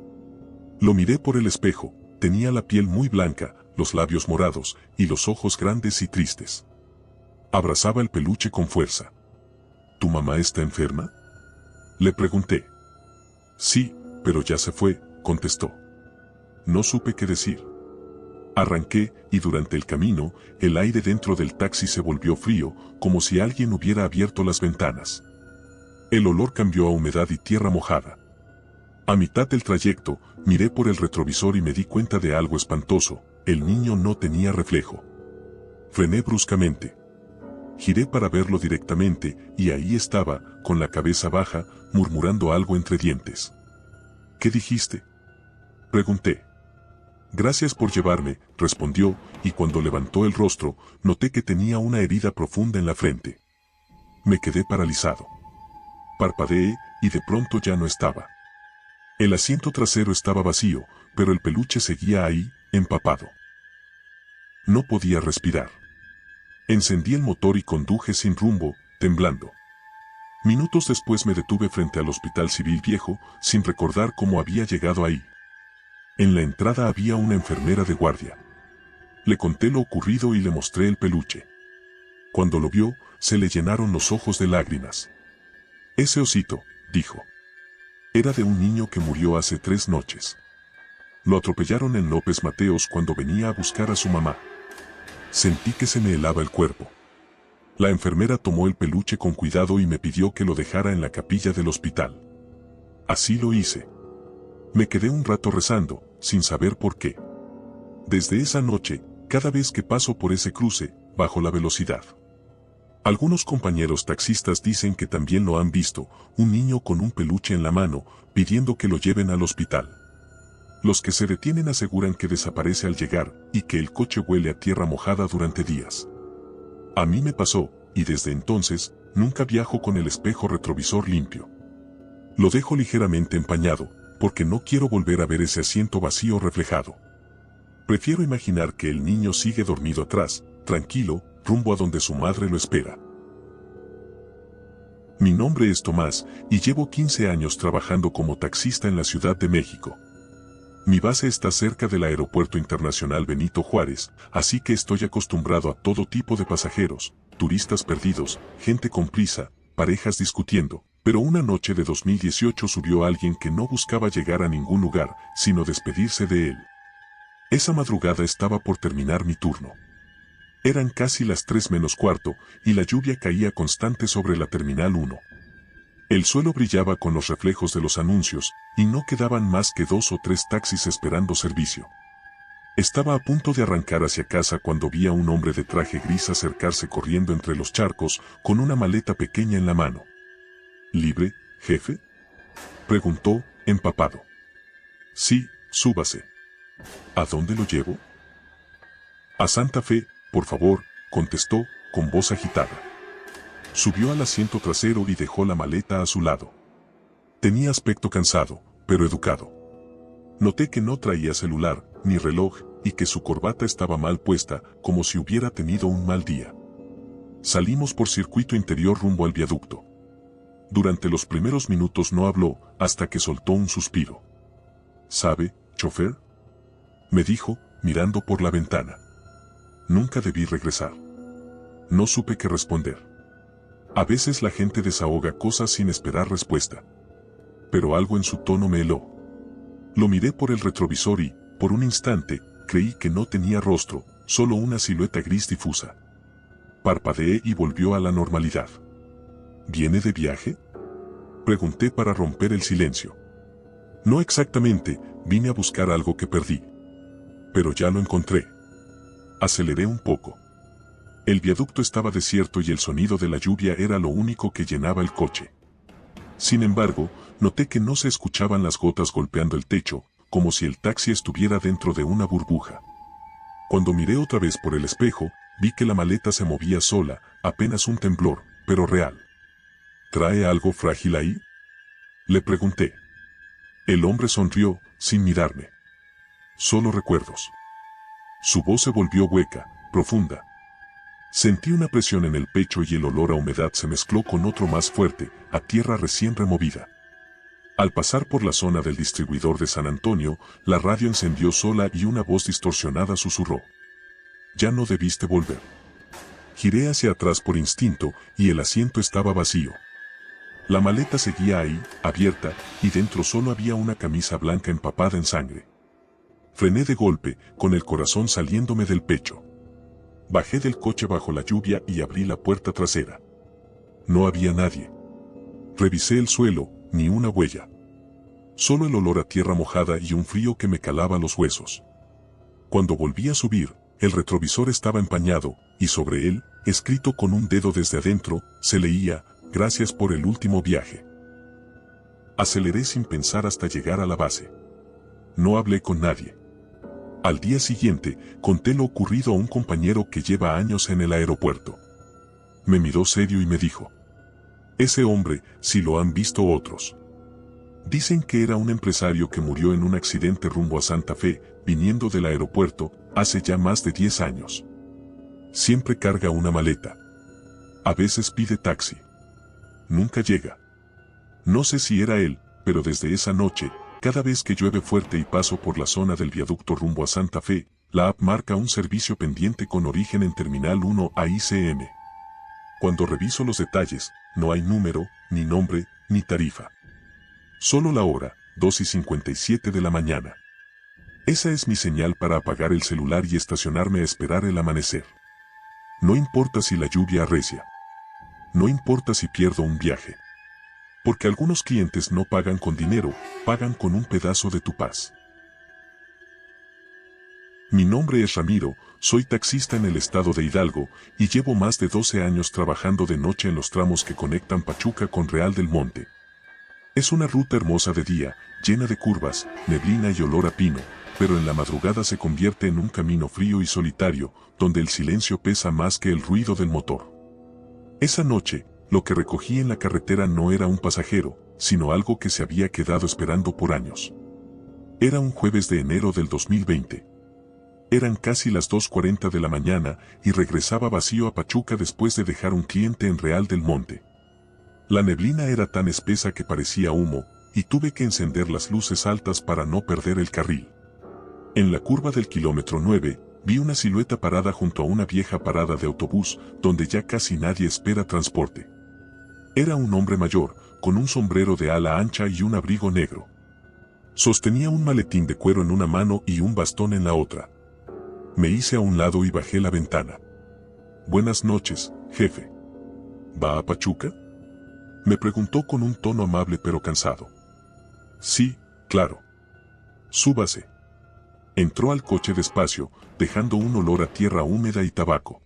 Lo miré por el espejo, tenía la piel muy blanca, los labios morados y los ojos grandes y tristes. Abrazaba el peluche con fuerza. ¿Tu mamá está enferma?, le pregunté. Sí, pero ya se fue, contestó. No supe qué decir. Arranqué, y durante el camino, el aire dentro del taxi se volvió frío, como si alguien hubiera abierto las ventanas. El olor cambió a humedad y tierra mojada. A mitad del trayecto, miré por el retrovisor y me di cuenta de algo espantoso: el niño no tenía reflejo. Frené bruscamente. Giré para verlo directamente, y ahí estaba, con la cabeza baja, murmurando algo entre dientes. ¿Qué dijiste?, pregunté. Gracias por llevarme, respondió, y cuando levantó el rostro, noté que tenía una herida profunda en la frente. Me quedé paralizado. Parpadeé, y de pronto ya no estaba. El asiento trasero estaba vacío, pero el peluche seguía ahí, empapado. No podía respirar. Encendí el motor y conduje sin rumbo, temblando. Minutos después me detuve frente al Hospital Civil Viejo, sin recordar cómo había llegado ahí. En la entrada había una enfermera de guardia. Le conté lo ocurrido y le mostré el peluche. Cuando lo vio, se le llenaron los ojos de lágrimas. Ese osito, dijo. Era de un niño que murió hace 3 noches. Lo atropellaron en López Mateos cuando venía a buscar a su mamá. Sentí que se me helaba el cuerpo. La enfermera tomó el peluche con cuidado y me pidió que lo dejara en la capilla del hospital. Así lo hice. Me quedé un rato rezando, sin saber por qué. Desde esa noche, cada vez que paso por ese cruce, bajo la velocidad. Algunos compañeros taxistas dicen que también lo han visto, un niño con un peluche en la mano, pidiendo que lo lleven al hospital. Los que se detienen aseguran que desaparece al llegar, y que el coche huele a tierra mojada durante días. A mí me pasó, y desde entonces, nunca viajo con el espejo retrovisor limpio. Lo dejo ligeramente empañado, porque no quiero volver a ver ese asiento vacío reflejado. Prefiero imaginar que el niño sigue dormido atrás, tranquilo, rumbo a donde su madre lo espera. Mi nombre es Tomás, y llevo 15 años trabajando como taxista en la Ciudad de México. Mi base está cerca del Aeropuerto Internacional Benito Juárez, así que estoy acostumbrado a todo tipo de pasajeros, turistas perdidos, gente con prisa, parejas discutiendo, pero una noche de 2018 subió alguien que no buscaba llegar a ningún lugar, sino despedirse de él. Esa madrugada estaba por terminar mi turno. Eran casi las 3 menos cuarto, y la lluvia caía constante sobre la Terminal 1. El suelo brillaba con los reflejos de los anuncios, y no quedaban más que 2 o 3 taxis esperando servicio. Estaba a punto de arrancar hacia casa cuando vi a un hombre de traje gris acercarse corriendo entre los charcos, con una maleta pequeña en la mano. ¿Libre, jefe?, preguntó, empapado. Sí, súbase. ¿A dónde lo llevo? A Santa Fe, por favor, contestó, con voz agitada. Subió al asiento trasero y dejó la maleta a su lado. Tenía aspecto cansado, pero educado. Noté que no traía celular, ni reloj, y que su corbata estaba mal puesta, como si hubiera tenido un mal día. Salimos por circuito interior rumbo al viaducto. Durante los primeros minutos no habló, hasta que soltó un suspiro. ¿Sabe, chofer?, me dijo, mirando por la ventana. Nunca debí regresar. No supe qué responder. A veces la gente desahoga cosas sin esperar respuesta. Pero algo en su tono me heló. Lo miré por el retrovisor y, por un instante, creí que no tenía rostro, solo una silueta gris difusa. Parpadeé y volvió a la normalidad. ¿Viene de viaje?, pregunté para romper el silencio. No exactamente, vine a buscar algo que perdí. Pero ya lo encontré. Aceleré un poco. El viaducto estaba desierto y el sonido de la lluvia era lo único que llenaba el coche. Sin embargo, noté que no se escuchaban las gotas golpeando el techo, como si el taxi estuviera dentro de una burbuja. Cuando miré otra vez por el espejo, vi que la maleta se movía sola, apenas un temblor, pero real. ¿Trae algo frágil ahí?, le pregunté. El hombre sonrió, sin mirarme. Solo recuerdos. Su voz se volvió hueca, profunda. Sentí una presión en el pecho y el olor a humedad se mezcló con otro más fuerte, a tierra recién removida. Al pasar por la zona del distribuidor de San Antonio, la radio encendió sola y una voz distorsionada susurró: «Ya no debiste volver». Giré hacia atrás por instinto y el asiento estaba vacío. La maleta seguía ahí, abierta, y dentro solo había una camisa blanca empapada en sangre. Frené de golpe, con el corazón saliéndome del pecho. Bajé del coche bajo la lluvia y abrí la puerta trasera. No había nadie. Revisé el suelo, ni una huella. Solo el olor a tierra mojada y un frío que me calaba los huesos. Cuando volví a subir, el retrovisor estaba empañado, y sobre él, escrito con un dedo desde adentro, se leía: «Gracias por el último viaje». Aceleré sin pensar hasta llegar a la base. No hablé con nadie. Al día siguiente, conté lo ocurrido a un compañero que lleva años en el aeropuerto. Me miró serio y me dijo: «Ese hombre, si lo han visto otros. Dicen que era un empresario que murió en un accidente rumbo a Santa Fe, viniendo del aeropuerto, hace ya más de 10 años. Siempre carga una maleta. A veces pide taxi. Nunca llega. No sé si era él, pero desde esa noche, cada vez que llueve fuerte y paso por la zona del viaducto rumbo a Santa Fe, la app marca un servicio pendiente con origen en Terminal 1 a ICM. Cuando reviso los detalles, no hay número, ni nombre, ni tarifa. Solo la hora, 2:57 de la mañana. Esa es mi señal para apagar el celular y estacionarme a esperar el amanecer. No importa si la lluvia arrecia. No importa si pierdo un viaje. Porque algunos clientes no pagan con dinero, pagan con un pedazo de tu paz. Mi nombre es Ramiro, soy taxista en el estado de Hidalgo, y llevo más de 12 años trabajando de noche en los tramos que conectan Pachuca con Real del Monte. Es una ruta hermosa de día, llena de curvas, neblina y olor a pino, pero en la madrugada se convierte en un camino frío y solitario, donde el silencio pesa más que el ruido del motor. Esa noche, lo que recogí en la carretera no era un pasajero, sino algo que se había quedado esperando por años. Era un jueves de enero del 2020. Eran casi las 2:40 de la mañana y regresaba vacío a Pachuca después de dejar un cliente en Real del Monte. La neblina era tan espesa que parecía humo, y tuve que encender las luces altas para no perder el carril. En la curva del kilómetro 9, vi una silueta parada junto a una vieja parada de autobús, donde ya casi nadie espera transporte. Era un hombre mayor, con un sombrero de ala ancha y un abrigo negro. Sostenía un maletín de cuero en una mano y un bastón en la otra. Me hice a un lado y bajé la ventana. «Buenas noches, jefe. ¿Va a Pachuca?», me preguntó con un tono amable pero cansado. «Sí, claro. Súbase». Entró al coche despacio, dejando un olor a tierra húmeda y tabaco.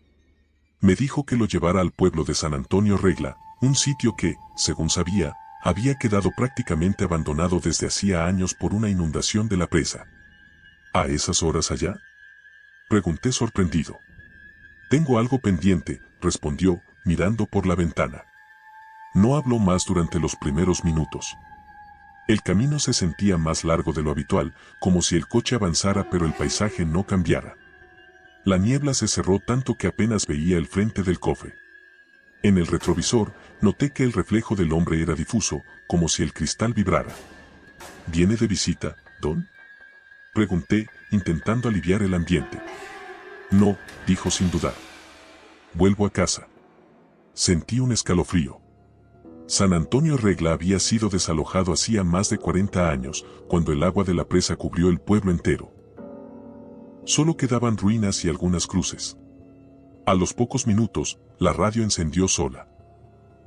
Me dijo que lo llevara al pueblo de San Antonio Regla, un sitio que, según sabía, había quedado prácticamente abandonado desde hacía años por una inundación de la presa. «¿A esas horas allá?», pregunté sorprendido. «Tengo algo pendiente», respondió, mirando por la ventana. No habló más durante los primeros minutos. El camino se sentía más largo de lo habitual, como si el coche avanzara pero el paisaje no cambiara. La niebla se cerró tanto que apenas veía el frente del cofre. En el retrovisor, noté que el reflejo del hombre era difuso, como si el cristal vibrara. «¿Viene de visita, don?», pregunté, intentando aliviar el ambiente. «No», dijo sin dudar. «Vuelvo a casa». Sentí un escalofrío. San Antonio Regla había sido desalojado hacía más de 40 años, cuando el agua de la presa cubrió el pueblo entero. Solo quedaban ruinas y algunas cruces. A los pocos minutos, la radio encendió sola.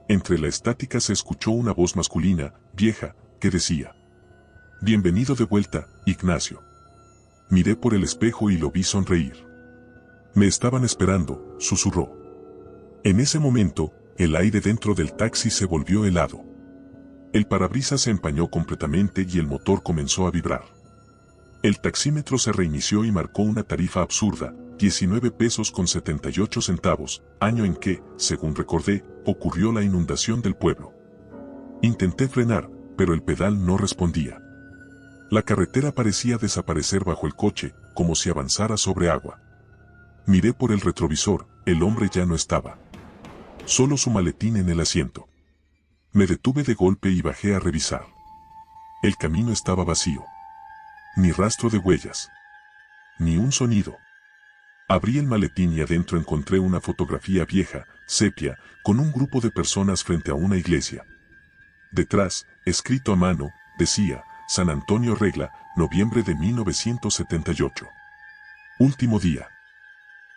Entre la estática se escuchó una voz masculina, vieja, que decía: «Bienvenido de vuelta, Ignacio». Miré por el espejo y lo vi sonreír. «Me estaban esperando», susurró. En ese momento, el aire dentro del taxi se volvió helado. El parabrisas se empañó completamente y el motor comenzó a vibrar. El taxímetro se reinició y marcó una tarifa absurda, 19 pesos con 78 centavos, año en que, según recordé, ocurrió la inundación del pueblo. Intenté frenar, pero el pedal no respondía. La carretera parecía desaparecer bajo el coche, como si avanzara sobre agua. Miré por el retrovisor, el hombre ya no estaba. Solo su maletín en el asiento. Me detuve de golpe y bajé a revisar. El camino estaba vacío. Ni rastro de huellas. Ni un sonido. Abrí el maletín y adentro encontré una fotografía vieja, sepia, con un grupo de personas frente a una iglesia. Detrás, escrito a mano, decía, San Antonio Regla, noviembre de 1978. Último día.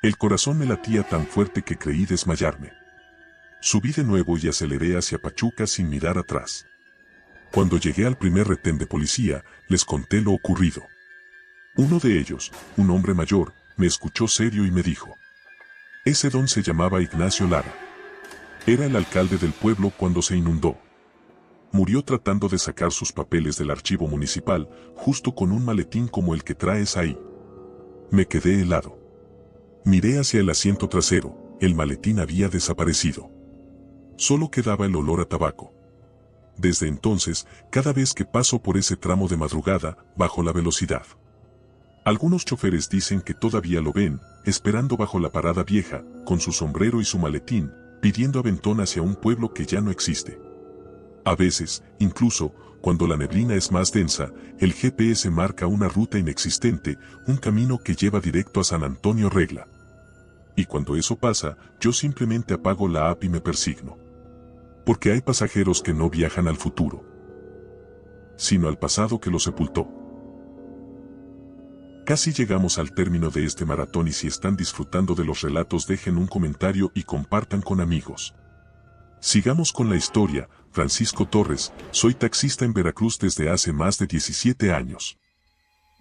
El corazón me latía tan fuerte que creí desmayarme. Subí de nuevo y aceleré hacia Pachuca sin mirar atrás. Cuando llegué al primer retén de policía, les conté lo ocurrido. Uno de ellos, un hombre mayor, me escuchó serio y me dijo: ese don se llamaba Ignacio Lara. Era el alcalde del pueblo cuando se inundó. Murió tratando de sacar sus papeles del archivo municipal, justo con un maletín como el que traes ahí. Me quedé helado. Miré hacia el asiento trasero, el maletín había desaparecido. Solo quedaba el olor a tabaco. Desde entonces, cada vez que paso por ese tramo de madrugada, bajo la velocidad. Algunos choferes dicen que todavía lo ven, esperando bajo la parada vieja, con su sombrero y su maletín, pidiendo aventón hacia un pueblo que ya no existe. A veces, incluso, cuando la neblina es más densa, el GPS marca una ruta inexistente, un camino que lleva directo a San Antonio Regla. Y cuando eso pasa, yo simplemente apago la app y me persigno. Porque hay pasajeros que no viajan al futuro, sino al pasado que lo sepultó. Casi llegamos al término de este maratón y si están disfrutando de los relatos dejen un comentario y compartan con amigos. Sigamos con la historia. Francisco Torres, soy taxista en Veracruz desde hace más de 17 años.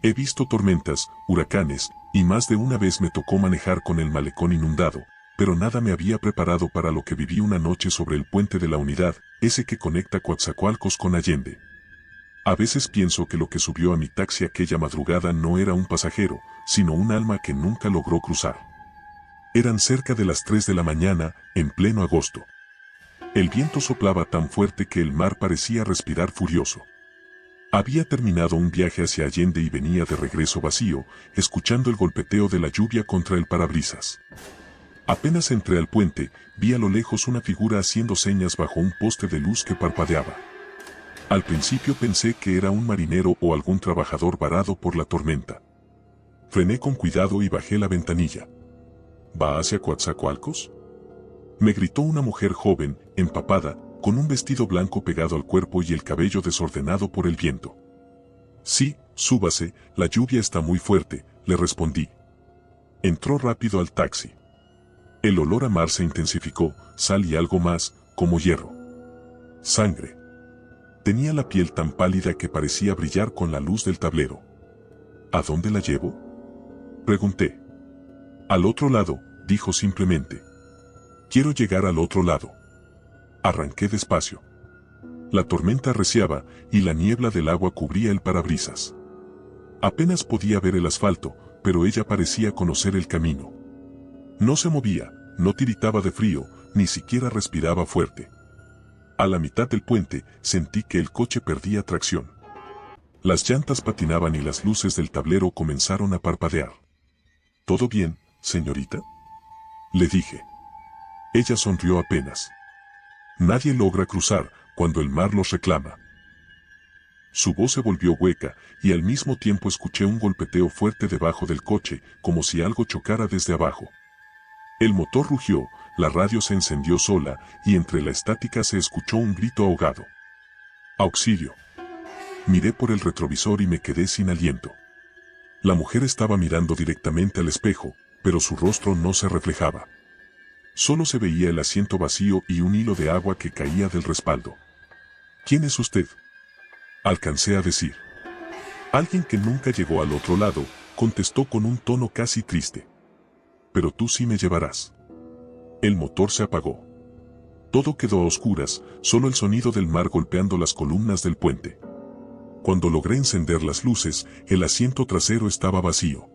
He visto tormentas, huracanes, y más de una vez me tocó manejar con el malecón inundado, pero nada me había preparado para lo que viví una noche sobre el puente de la Unidad, ese que conecta Coatzacoalcos con Allende. A veces pienso que lo que subió a mi taxi aquella madrugada no era un pasajero, sino un alma que nunca logró cruzar. Eran cerca de las 3 de la mañana, en pleno agosto. El viento soplaba tan fuerte que el mar parecía respirar furioso. Había terminado un viaje hacia Allende y venía de regreso vacío, escuchando el golpeteo de la lluvia contra el parabrisas. Apenas entré al puente, vi a lo lejos una figura haciendo señas bajo un poste de luz que parpadeaba. Al principio pensé que era un marinero o algún trabajador varado por la tormenta. Frené con cuidado y bajé la ventanilla. ¿Va hacia Coatzacoalcos?, me gritó una mujer joven, empapada, con un vestido blanco pegado al cuerpo y el cabello desordenado por el viento. Sí, súbase, la lluvia está muy fuerte, le respondí. Entró rápido al taxi. El olor a mar se intensificó, sal y algo más, como hierro. Sangre. Tenía la piel tan pálida que parecía brillar con la luz del tablero. ¿A dónde la llevo?, pregunté. Al otro lado, dijo simplemente. Quiero llegar al otro lado. Arranqué despacio. La tormenta arreciaba y la niebla del agua cubría el parabrisas. Apenas podía ver el asfalto, pero ella parecía conocer el camino. No se movía, no tiritaba de frío, ni siquiera respiraba fuerte. A la mitad del puente, sentí que el coche perdía tracción. Las llantas patinaban y las luces del tablero comenzaron a parpadear. ¿Todo bien, señorita?, le dije. Ella sonrió apenas. Nadie logra cruzar cuando el mar los reclama. Su voz se volvió hueca y al mismo tiempo escuché un golpeteo fuerte debajo del coche, como si algo chocara desde abajo. El motor rugió, la radio se encendió sola y entre la estática se escuchó un grito ahogado. ¡Auxilio! Miré por el retrovisor y me quedé sin aliento. La mujer estaba mirando directamente al espejo, pero su rostro no se reflejaba. Solo se veía el asiento vacío y un hilo de agua que caía del respaldo. ¿Quién es usted?, alcancé a decir. Alguien que nunca llegó al otro lado, contestó con un tono casi triste. Pero tú sí me llevarás. El motor se apagó. Todo quedó a oscuras, solo el sonido del mar golpeando las columnas del puente. Cuando logré encender las luces, el asiento trasero estaba vacío.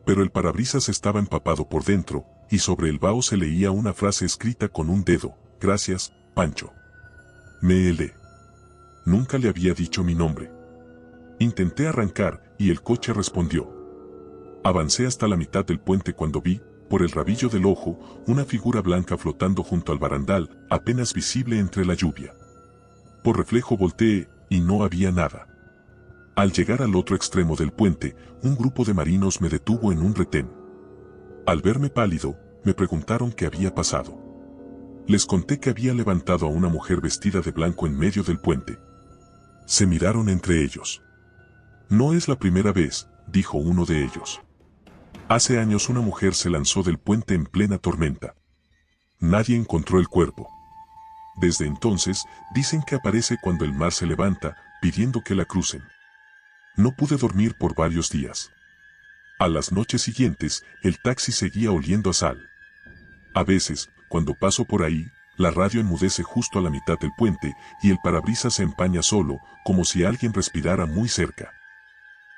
Pero el parabrisas estaba empapado por dentro, y sobre el vaho se leía una frase escrita con un dedo: gracias, Pancho. Me helé. Nunca le había dicho mi nombre. Intenté arrancar, y el coche respondió. Avancé hasta la mitad del puente cuando vi, por el rabillo del ojo, una figura blanca flotando junto al barandal, apenas visible entre la lluvia. Por reflejo volteé, y no había nada. Al llegar al otro extremo del puente, un grupo de marinos me detuvo en un retén. Al verme pálido, me preguntaron qué había pasado. Les conté que había levantado a una mujer vestida de blanco en medio del puente. Se miraron entre ellos. No es la primera vez, dijo uno de ellos. Hace años una mujer se lanzó del puente en plena tormenta. Nadie encontró el cuerpo. Desde entonces, dicen que aparece cuando el mar se levanta, pidiendo que la crucen. No pude dormir por varios días. A las noches siguientes, el taxi seguía oliendo a sal. A veces, cuando paso por ahí, la radio enmudece justo a la mitad del puente y el parabrisas se empaña solo, como si alguien respirara muy cerca.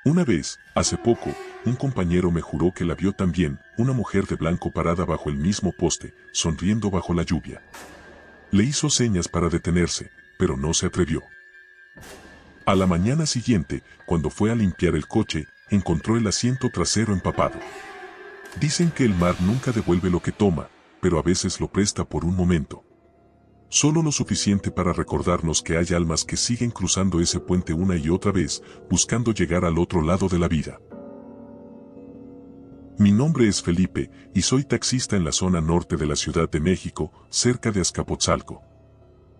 Una vez, hace poco, un compañero me juró que la vio también, una mujer de blanco parada bajo el mismo poste, sonriendo bajo la lluvia. Le hizo señas para detenerse, pero no se atrevió. A la mañana siguiente, cuando fue a limpiar el coche, encontró el asiento trasero empapado. Dicen que el mar nunca devuelve lo que toma, pero a veces lo presta por un momento. Solo lo suficiente para recordarnos que hay almas que siguen cruzando ese puente una y otra vez, buscando llegar al otro lado de la vida. Mi nombre es Felipe, y soy taxista en la zona norte de la Ciudad de México, cerca de Azcapotzalco.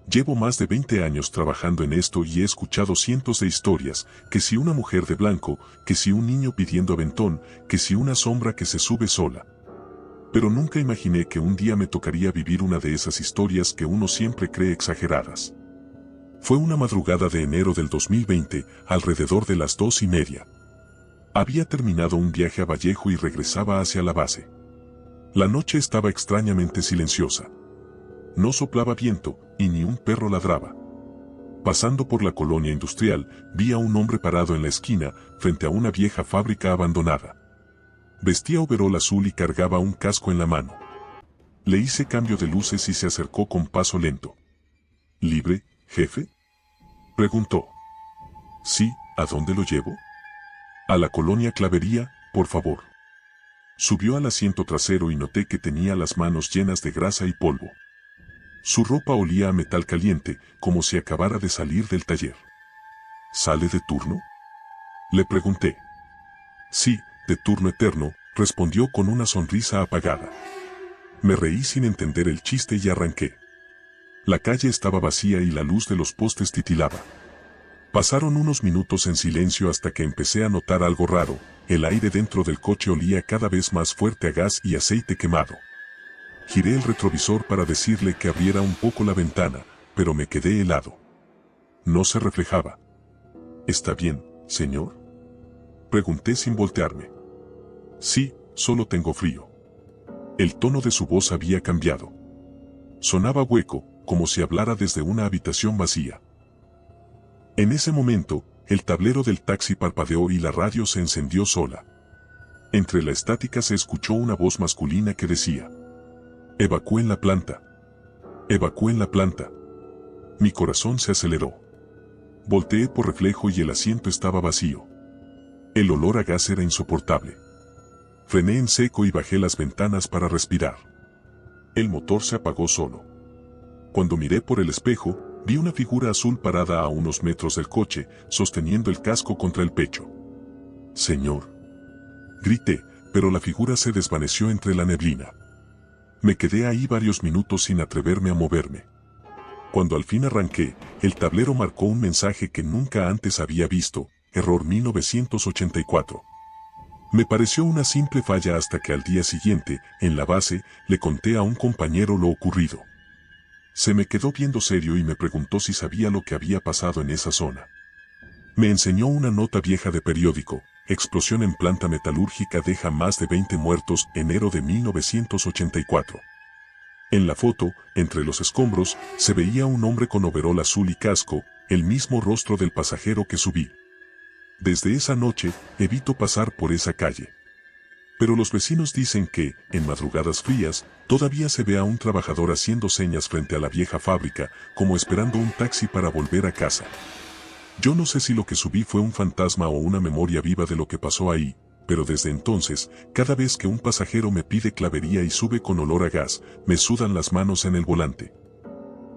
Llevo más de 20 años trabajando en esto y he escuchado cientos de historias, que si una mujer de blanco, que si un niño pidiendo aventón, que si una sombra que se sube sola. Pero nunca imaginé que un día me tocaría vivir una de esas historias que uno siempre cree exageradas. Fue una madrugada de enero del 2020, alrededor de las 2:30. Había terminado un viaje a Vallejo y regresaba hacia la base. La noche estaba extrañamente silenciosa. No soplaba viento, y ni un perro ladraba. Pasando por la colonia industrial, vi a un hombre parado en la esquina, frente a una vieja fábrica abandonada. Vestía overol azul y cargaba un casco en la mano. Le hice cambio de luces y se acercó con paso lento. ¿Libre, jefe?, preguntó. Sí, ¿a dónde lo llevo? A la colonia Clavería, por favor. Subió al asiento trasero y noté que tenía las manos llenas de grasa y polvo. Su ropa olía a metal caliente, como si acabara de salir del taller. ¿Sale de turno?, le pregunté. Sí, de turno eterno, respondió con una sonrisa apagada. Me reí sin entender el chiste y arranqué. La calle estaba vacía y la luz de los postes titilaba. Pasaron unos minutos en silencio hasta que empecé a notar algo raro. El aire dentro del coche olía cada vez más fuerte a gas y aceite quemado. Giré el retrovisor para decirle que abriera un poco la ventana, pero me quedé helado. No se reflejaba. ¿Está bien, señor?, pregunté sin voltearme. Sí, solo tengo frío. El tono de su voz había cambiado. Sonaba hueco, como si hablara desde una habitación vacía. En ese momento, el tablero del taxi parpadeó y la radio se encendió sola. Entre la estática se escuchó una voz masculina que decía: «Evacúen la planta. Evacúen la planta». Mi corazón se aceleró. Volteé por reflejo y el asiento estaba vacío. El olor a gas era insoportable. Frené en seco y bajé las ventanas para respirar. El motor se apagó solo. Cuando miré por el espejo, vi una figura azul parada a unos metros del coche, sosteniendo el casco contra el pecho. «Señor», grité, pero la figura se desvaneció entre la neblina. Me quedé ahí varios minutos sin atreverme a moverme. Cuando al fin arranqué, el tablero marcó un mensaje que nunca antes había visto: error 1984. Me pareció una simple falla hasta que al día siguiente, en la base, le conté a un compañero lo ocurrido. Se me quedó viendo serio y me preguntó si sabía lo que había pasado en esa zona. Me enseñó una nota vieja de periódico: explosión en planta metalúrgica deja más de 20 muertos, enero de 1984. En la foto, entre los escombros, se veía un hombre con overol azul y casco, el mismo rostro del pasajero que subí. Desde esa noche, evito pasar por esa calle. Pero los vecinos dicen que, en madrugadas frías, todavía se ve a un trabajador haciendo señas frente a la vieja fábrica, como esperando un taxi para volver a casa. Yo no sé si lo que subí fue un fantasma o una memoria viva de lo que pasó ahí, pero desde entonces, cada vez que un pasajero me pide Clavería y sube con olor a gas, me sudan las manos en el volante.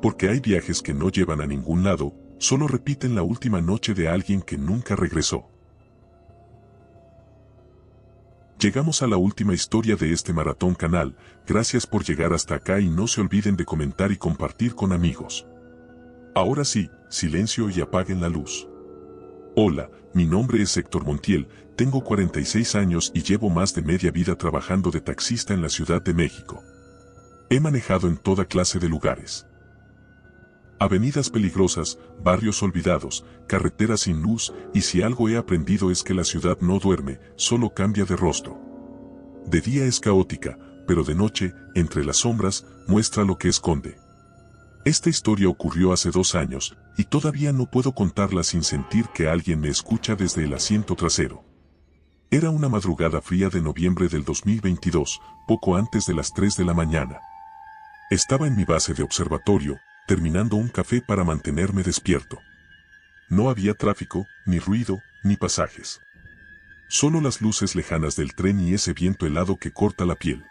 Porque hay viajes que no llevan a ningún lado, solo repiten la última noche de alguien que nunca regresó. Llegamos a la última historia de este maratón canal. Gracias por llegar hasta acá y no se olviden de comentar y compartir con amigos. Ahora sí, silencio y apaguen la luz. Hola, mi nombre es Héctor Montiel, tengo 46 años y llevo más de media vida trabajando de taxista en la Ciudad de México. He manejado en toda clase de lugares. Avenidas peligrosas, barrios olvidados, carreteras sin luz, y si algo he aprendido es que la ciudad no duerme, solo cambia de rostro. De día es caótica, pero de noche, entre las sombras, muestra lo que esconde. Esta historia ocurrió hace 2 años, y todavía no puedo contarla sin sentir que alguien me escucha desde el asiento trasero. Era una madrugada fría de noviembre del 2022, poco antes de las 3 de la mañana. Estaba en mi base de observatorio, terminando un café para mantenerme despierto. No había tráfico, ni ruido, ni pasajes. Solo las luces lejanas del tren y ese viento helado que corta la piel.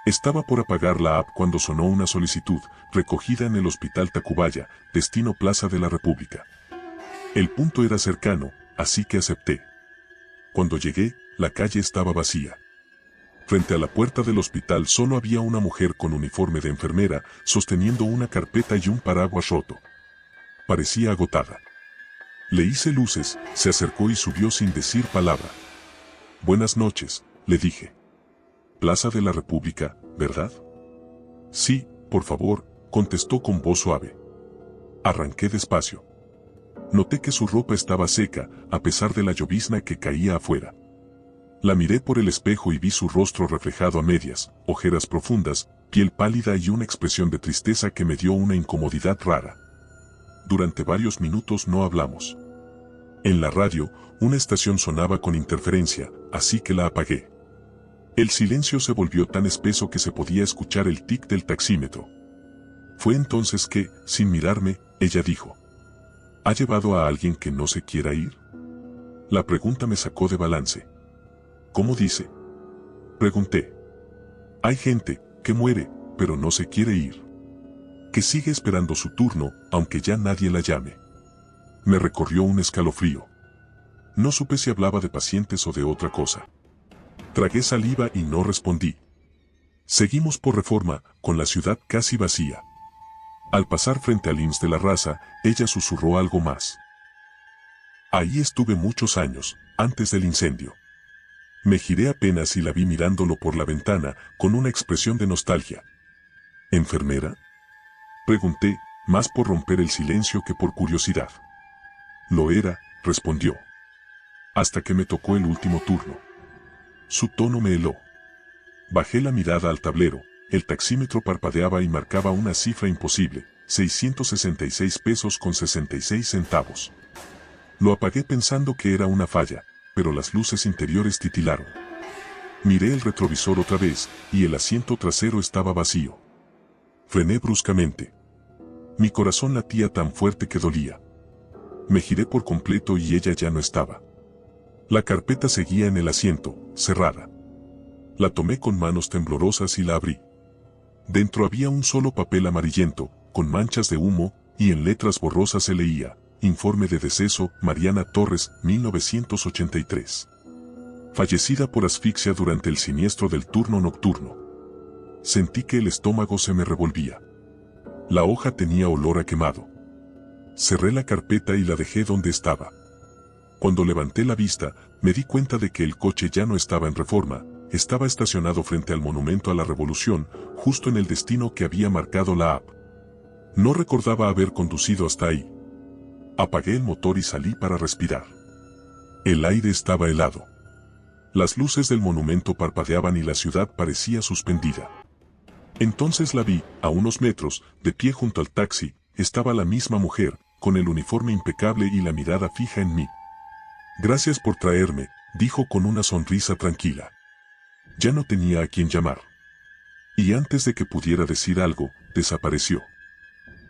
Estaba por apagar la app cuando sonó una solicitud, recogida en el Hospital Tacubaya, destino Plaza de la República. El punto era cercano, así que acepté. Cuando llegué, la calle estaba vacía. Frente a la puerta del hospital solo había una mujer con uniforme de enfermera, sosteniendo una carpeta y un paraguas roto. Parecía agotada. Le hice luces, se acercó y subió sin decir palabra. Buenas noches, le dije. Plaza de la República, ¿verdad? Sí, por favor, contestó con voz suave. Arranqué despacio. Noté que su ropa estaba seca, a pesar de la llovizna que caía afuera. La miré por el espejo y vi su rostro reflejado a medias, ojeras profundas, piel pálida y una expresión de tristeza que me dio una incomodidad rara. Durante varios minutos no hablamos. En la radio, una estación sonaba con interferencia, así que la apagué. El silencio se volvió tan espeso que se podía escuchar el tic del taxímetro. Fue entonces que, sin mirarme, ella dijo: ¿Ha llevado a alguien que no se quiera ir? La pregunta me sacó de balance. ¿Cómo dice? Pregunté. Hay gente que muere, pero no se quiere ir. Que sigue esperando su turno, aunque ya nadie la llame. Me recorrió un escalofrío. No supe si hablaba de pacientes o de otra cosa. Tragué saliva y no respondí. Seguimos por Reforma, con la ciudad casi vacía. Al pasar frente al IMSS de la Raza, ella susurró algo más. Ahí estuve muchos años, antes del incendio. Me giré apenas y la vi mirándolo por la ventana, con una expresión de nostalgia. ¿Enfermera? Pregunté, más por romper el silencio que por curiosidad. Lo era, respondió. Hasta que me tocó el último turno. Su tono me heló. Bajé la mirada al tablero, el taxímetro parpadeaba y marcaba una cifra imposible, 666 pesos con 66 centavos. Lo apagué pensando que era una falla, pero las luces interiores titilaron. Miré el retrovisor otra vez, y el asiento trasero estaba vacío. Frené bruscamente. Mi corazón latía tan fuerte que dolía. Me giré por completo y ella ya no estaba. La carpeta seguía en el asiento, cerrada. La tomé con manos temblorosas y la abrí. Dentro había un solo papel amarillento, con manchas de humo, y en letras borrosas se leía: Informe de deceso, Mariana Torres, 1983. Fallecida por asfixia durante el siniestro del turno nocturno. Sentí que el estómago se me revolvía. La hoja tenía olor a quemado. Cerré la carpeta y la dejé donde estaba. Cuando levanté la vista, me di cuenta de que el coche ya no estaba en Reforma, estaba estacionado frente al Monumento a la Revolución, justo en el destino que había marcado la app. No recordaba haber conducido hasta ahí. Apagué el motor y salí para respirar. El aire estaba helado. Las luces del monumento parpadeaban y la ciudad parecía suspendida. Entonces la vi, a unos metros, de pie junto al taxi, estaba la misma mujer, con el uniforme impecable y la mirada fija en mí. Gracias por traerme, dijo con una sonrisa tranquila. Ya no tenía a quién llamar. Y antes de que pudiera decir algo, desapareció.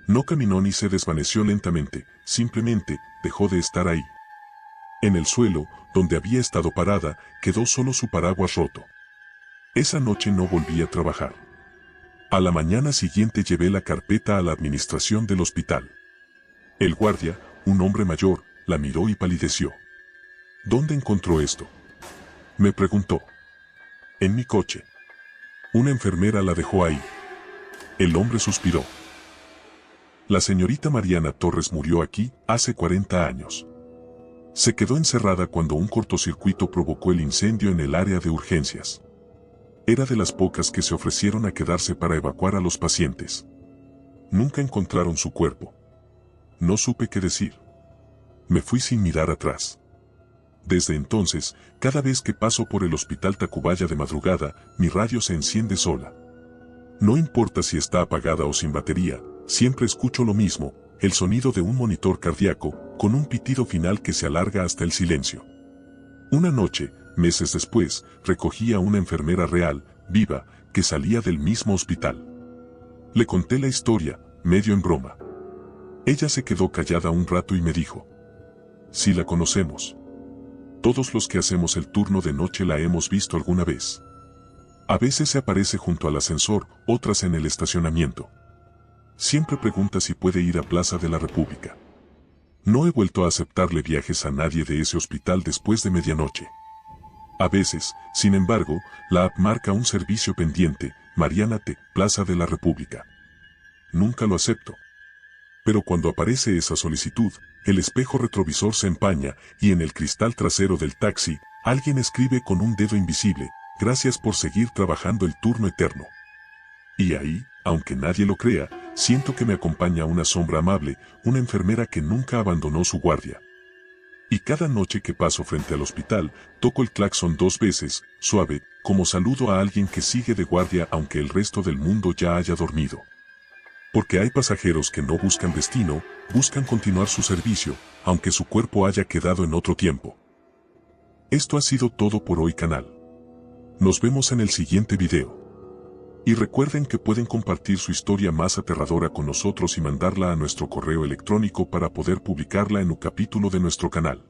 No caminó ni se desvaneció lentamente, simplemente dejó de estar ahí. En el suelo, donde había estado parada, quedó solo su paraguas roto. Esa noche no volví a trabajar. A la mañana siguiente llevé la carpeta a la administración del hospital. El guardia, un hombre mayor, la miró y palideció. ¿Dónde encontró esto?, me preguntó. En mi coche. Una enfermera la dejó ahí. El hombre suspiró. La señorita Mariana Torres murió aquí hace 40 años. Se quedó encerrada cuando un cortocircuito provocó el incendio en el área de urgencias. Era de las pocas que se ofrecieron a quedarse para evacuar a los pacientes. Nunca encontraron su cuerpo. No supe qué decir. Me fui sin mirar atrás. Desde entonces, cada vez que paso por el hospital Tacubaya de madrugada, mi radio se enciende sola. No importa si está apagada o sin batería, siempre escucho lo mismo, el sonido de un monitor cardíaco, con un pitido final que se alarga hasta el silencio. Una noche, meses después, recogí a una enfermera real, viva, que salía del mismo hospital. Le conté la historia, medio en broma. Ella se quedó callada un rato y me dijo: sí la conocemos. Todos los que hacemos el turno de noche la hemos visto alguna vez. A veces se aparece junto al ascensor, otras en el estacionamiento. Siempre pregunta si puede ir a Plaza de la República. No he vuelto a aceptarle viajes a nadie de ese hospital después de medianoche. A veces, sin embargo, la app marca un servicio pendiente, Mariana T, Plaza de la República. Nunca lo acepto. Pero cuando aparece esa solicitud, el espejo retrovisor se empaña y en el cristal trasero del taxi, alguien escribe con un dedo invisible: gracias por seguir trabajando el turno eterno. Y ahí, aunque nadie lo crea, siento que me acompaña una sombra amable, una enfermera que nunca abandonó su guardia. Y cada noche que paso frente al hospital, toco el claxon 2 veces, suave, como saludo a alguien que sigue de guardia aunque el resto del mundo ya haya dormido. Porque hay pasajeros que no buscan destino, buscan continuar su servicio, aunque su cuerpo haya quedado en otro tiempo. Esto ha sido todo por hoy, canal. Nos vemos en el siguiente video. Y recuerden que pueden compartir su historia más aterradora con nosotros y mandarla a nuestro correo electrónico para poder publicarla en un capítulo de nuestro canal.